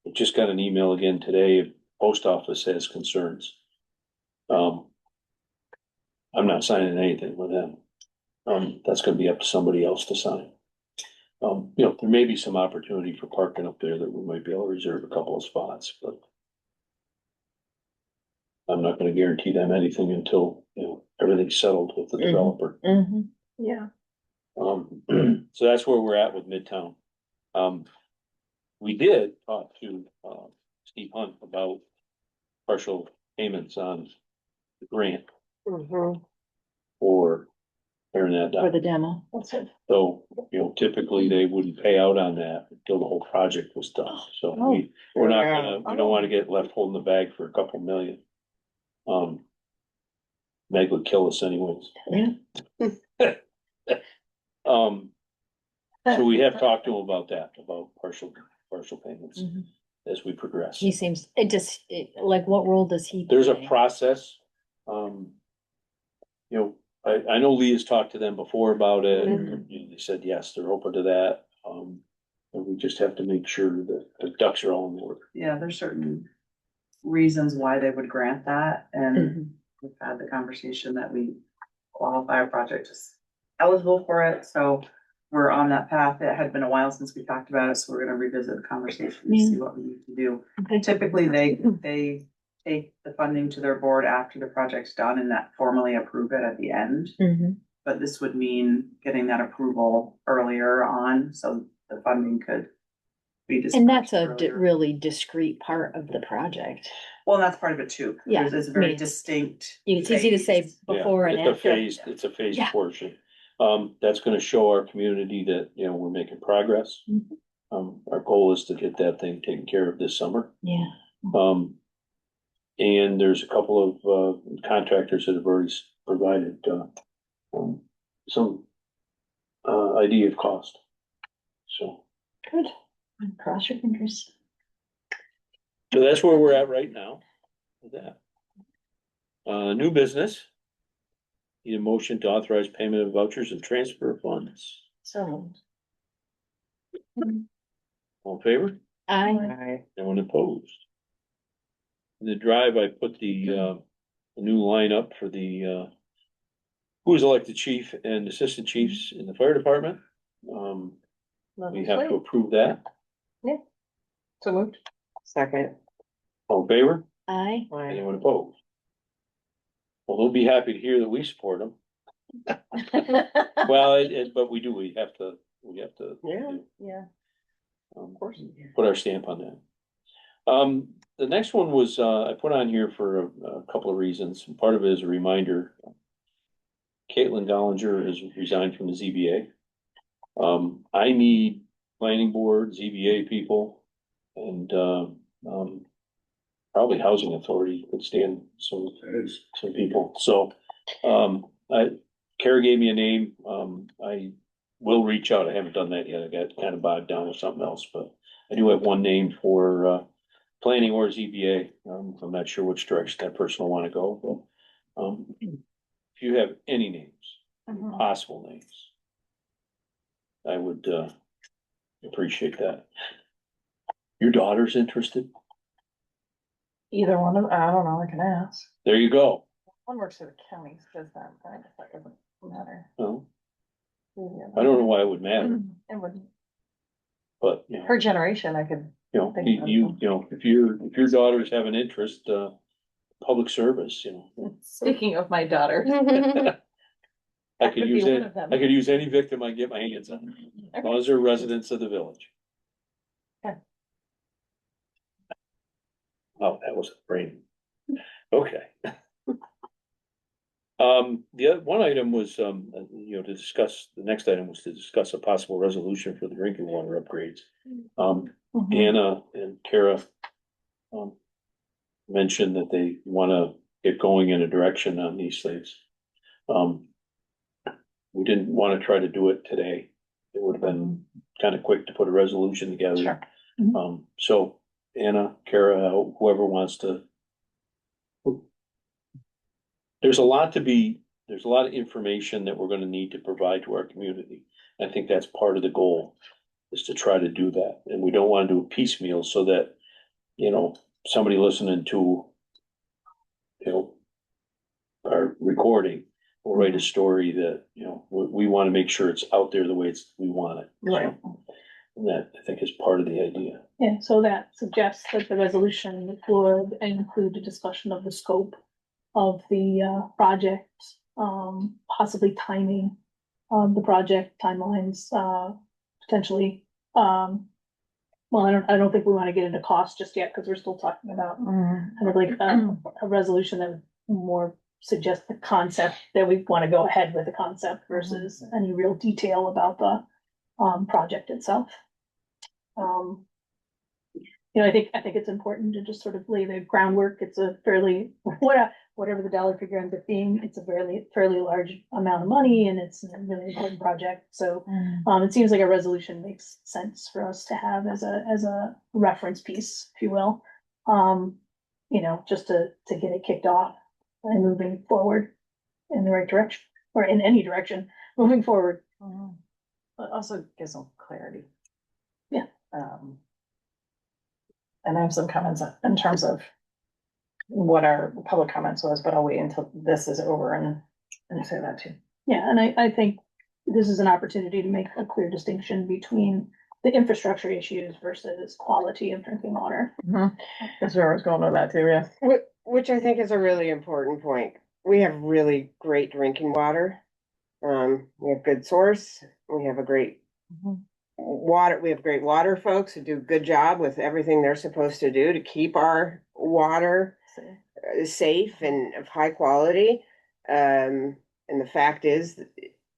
I just got an email again today, post office has concerns. I'm not signing anything with them. That's gonna be up to somebody else to sign. There may be some opportunity for parking up there that we might be able to reserve a couple of spots, but. I'm not gonna guarantee them anything until, everything's settled with the Mhm. developer. Mhm. Yeah. So that's where we're at with Midtown. We did talk to, Steve Hunt about partial payments on the grant Mhm. for tearing that For the down. demo. That's it. So, typically they wouldn't pay out on that until the whole project was done. So we're not gonna, we don't wanna get left holding the bag for a couple million. Meg would kill us anyways. Yeah. So we have talked to him about that, about partial payments Mhm. as we progress. He seems, like, what role does he? There's a play? process You know, I know Lee has talked to them before about it, and they said, yes, they're open to that. And we just have to make sure that the ducks are all in order. Yeah, there's certain reasons why they would grant that, and we've had the conversation that we qualify our project as eligible for it, so we're on that path. It had been a while since we talked about it, so we're gonna revisit the conversation and see what we need to do. Typically, they take the funding to their board after the project's done and that formally approve it at the end. But this would mean getting that approval earlier on, so the funding could be dispersed And that's a earlier. really discrete part of the project. Well, that's part of it too. Yeah, It's a I very mean, distinct. It's easy to say phase. before and It's a after. phased, it's a phased Yeah. portion. That's gonna show our community that, you know, we're making progress. Our goal is to get that thing taken care of this summer. Yeah. And there's a couple of, contractors that have already provided, some, idea of cost. So, Good. Cross your fingers. so that's where we're at right now with that. New business. Need a motion to authorize payment of vouchers and transfer of funds. So. All in favor? I, Anyone opposed? In the drive, I put the new lineup for the, who is elected chief and assistant chiefs in the fire department. We have to approve that. So moved. Second. All in favor? I, Anyone opposed? Well, they'll be happy to hear that we support them. Well, but we do, we have to. Yeah. Yeah. Of course. Put our stamp on that. The next one was, I put on here for a couple of reasons. Part of it is a reminder. Caitlin Dollinger has resigned from the ZBA. I need planning board, ZBA people, and, probably housing authority could stand some people. So, Kara gave me a name. I will reach out. I haven't done that yet. I got kind of bogged down with something else, but I do have one name for, planning or ZBA. I'm not sure which direction that person will want to go, but, if you have any names, possible names, I would, appreciate that. Your daughter's interested? Either one of, I don't know, I can ask. There you go. One works for the county, says that, but I guess that doesn't matter. No, I don't know why it would matter, It would, but, you know. her generation, I could. You know, Thank you know, if your daughters have an interest, public service, you know. Speaking of my daughter. I could use it, I could use any victim I get my hands on, as long as they're residents of the village. Okay. Oh, that was a brain. Okay. The other, one item was, you know, to discuss, the next item was to discuss a possible resolution for the drinking water upgrades. Anna and Kara mentioned that they wanna get going in a direction on these things. We didn't wanna try to do it today. It would have been kind of quick to put a resolution together. Sure. So Anna, Kara, whoever wants to. There's a lot of information that we're gonna need to provide to our community. I think that's part of the goal, is to try to do that. And we don't wanna do it piecemeal so that, you know, somebody listening to, you know, our recording will write a story that, you know, we wanna make sure it's out there the way we want it. Right. And that, I think, is part of the idea. Yeah, so that suggests that the resolution would include a discussion of the scope of the project, possibly timing of the project timelines, potentially. Well, I don't think we want to get into cost just yet, because we're still talking about kind of like a resolution that would more suggest the concept, that we want to go ahead with the concept versus any real detail about the project itself. You know, I think it's important to just sort of lay the groundwork. It's a fairly, whatever the dollar figure ends up being, it's a fairly large amount of money, and it's a really important project. So it seems like a resolution makes sense for us to have as a reference piece, if you will. You know, just to get it kicked off. and moving forward in the right direction, or in any direction, moving forward. But also gives some clarity. Yeah. And I have some comments in terms of what our public comments was, but I'll wait until this is over and say that too. Yeah, and I think this is an opportunity to make a clear distinction between the infrastructure issues versus quality of drinking water. That's where I was going with that too, yeah. Which I think is a really important point. We have really great drinking water. We have good source, we have a great water, we have great water folks who do a good job with everything they're supposed to do to keep our water safe and of high quality. And the fact is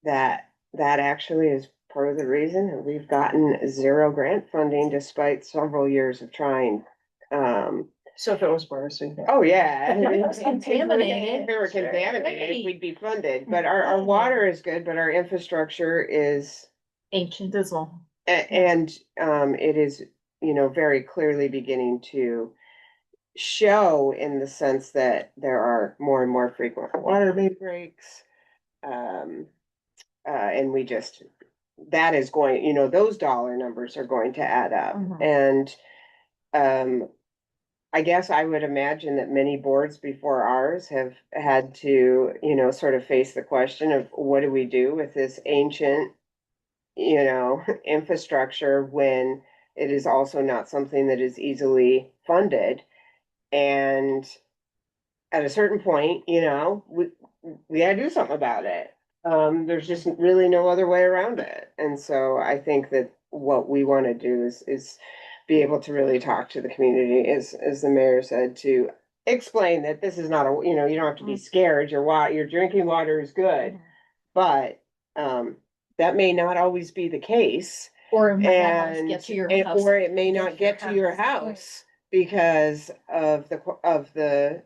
that actually is part of the reason that we've gotten 0 grant funding despite several years of trying. So if it was worse, Oh, yeah. It was contaminated. If we were contaminated, we'd be funded, but our water is good, but our infrastructure is Ancient. dismal. and it is, very clearly beginning to show in the sense that there are more and more frequent water main breaks. And we just, that is going, those dollar numbers are going to add up. And I guess I would imagine that many boards before ours have had to, sort of face the question of what do we do with this ancient, infrastructure when it is also not something that is easily funded. And at a certain point, we gotta do something about it. There's just really no other way around it. And so I think that what we want to do is be able to really talk to the community, as the mayor said, to explain that this is not you don't have to be scared. Your drinking water is good, but that may not always be the case. Or it might not always get to your house. Or it may not get to your house because of the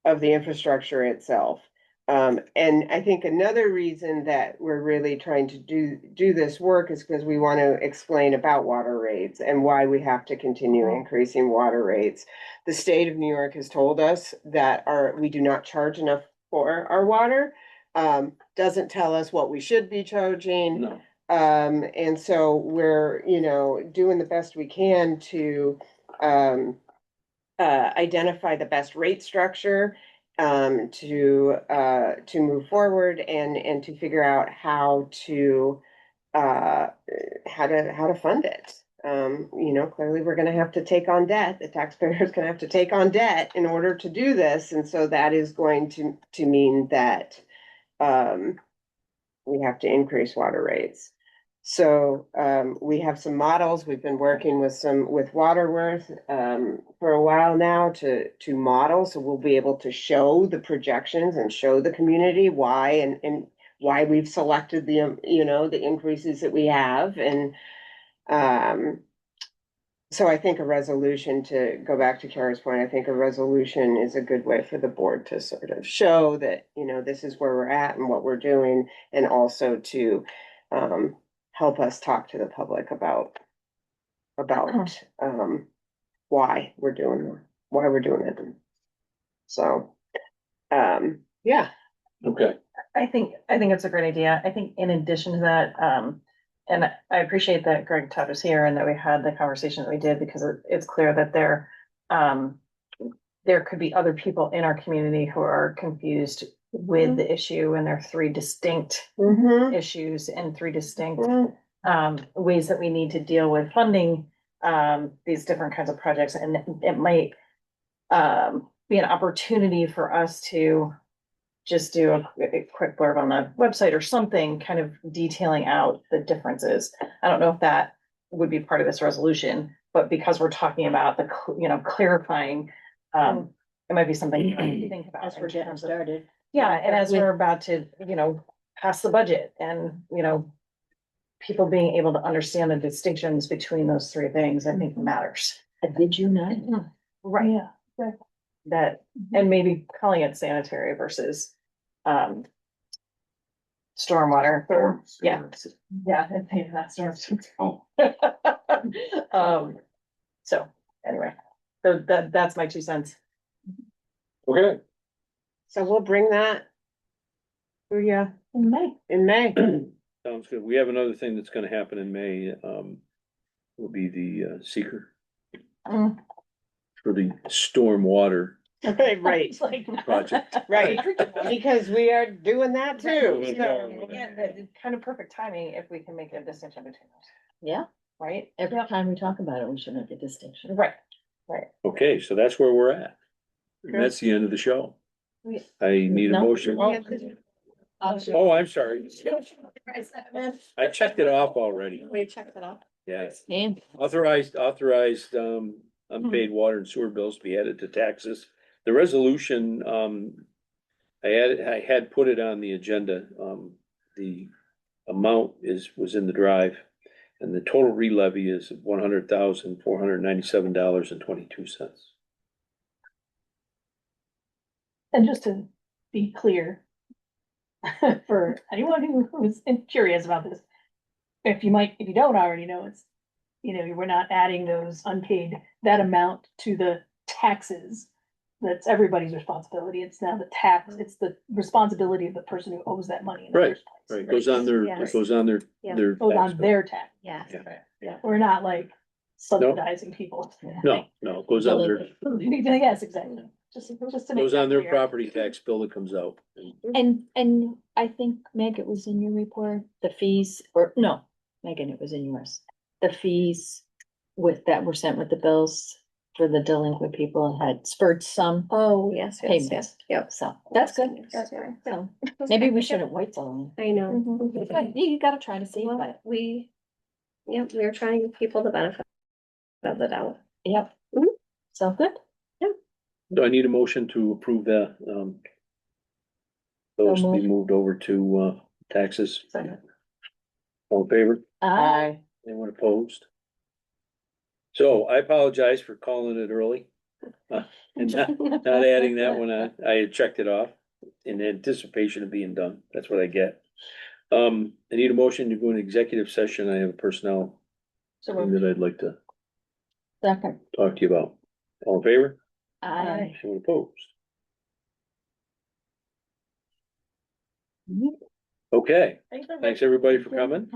infrastructure itself. And I think another reason that we're really trying to do this work is because we want to explain about water rates and why we have to continue increasing water rates. The state of New York has told us that we do not charge enough for our water. Doesn't tell us what we should be charging. No. And so we're, doing the best we can to identify the best rate structure, to move forward and to figure out how to fund it. Clearly we're gonna have to take on debt. The taxpayer's gonna have to take on debt in order to do this. And so that is going to mean that we have to increase water rates. So we have some models. We've been working with Waterworth for a while now to model. So we'll be able to show the projections and show the community why and why we've selected the increases that we have. And so I think a resolution, to go back to Kara's point, I think a resolution is a good way for the board to sort of show that, this is where we're at and what we're doing, and also to help us talk to the public about why we're doing it. So, yeah. Okay. I think it's a great idea. I think in addition to that, and I appreciate that Greg Todd was here and that we had the conversation that we did, because it's clear that there could be other people in our community who are confused with the issue, and there are 3 distinct issues and 3 distinct ways that we need to deal with funding these different kinds of projects. And it might be an opportunity for us to just do a quick blurb on the website or something, kind of detailing out the differences. I don't know if that would be part of this resolution, but because we're talking about the, clarifying, it might be something to think about. As we're getting started. Yeah, and as we're about to, pass the budget, and, people being able to understand the distinctions between those 3 things, I think matters. Did you not? Right. Yeah. That, and maybe calling it sanitary versus, stormwater. Yeah. Yeah, that's storm. So anyway, so that's my 2 cents. Okay. So we'll bring that. to ya In May. in May. Sounds good. We have another thing that's gonna happen in May, will be the seeker Mm. for the stormwater Right, It's like. project. right, because we are doing that too, Moving so. forward. Again, it's kind of perfect timing if we can make a distinction between those, Yeah, right? every Yep. time we talk about it, we should make a distinction. Right. Okay, so that's where we're at. And that's the end of the show. We- I need a No. motion. Oh, I'm sorry. I checked it off already. We checked it off. Yes. And Authorized, unpaid water and sewer bills to be added to taxes. The resolution, I had put it on the agenda. The amount was in the drive. And the total re-levy is $100,497.22. And just to be clear, for anyone who's curious about this, if you don't already know, it's, we're not adding those unpaid, that amount to the taxes. That's everybody's responsibility. It's now the tax, it's the responsibility of the person who owes that money in the Right, first place. Right, goes on their, Yes. it goes on their, Yeah. their. Goes tax on bill. their tax. Yes. Yeah. We're not like subsidizing people. No, it goes on their, Yes, exactly. Just to make goes that on their clear. property tax bill that comes out. and I think, Meg, it was in your report, the fees, or no, Megan, it was in yours. The fees that were sent with the bills for the delinquent people had spurred some Oh, yes, yes, payments. yes, yep. So that's good. That's right. So maybe we shouldn't wait so long. I know. But you gotta try to see, Well, but we are trying to give people the benefit of the doubt. yep. Mhm. So good. Do I need a motion to approve that, those to be moved over to, taxes? All in favor? Aye. Anyone opposed? So I apologize for calling it early. And not adding that one on. I had checked it off in anticipation of being done. That's what I get. I need a motion to go into executive session. I have a personnel thing that I'd like to Second. talk to you about. All in favor? Aye. Anyone opposed? Okay, thanks everybody for coming.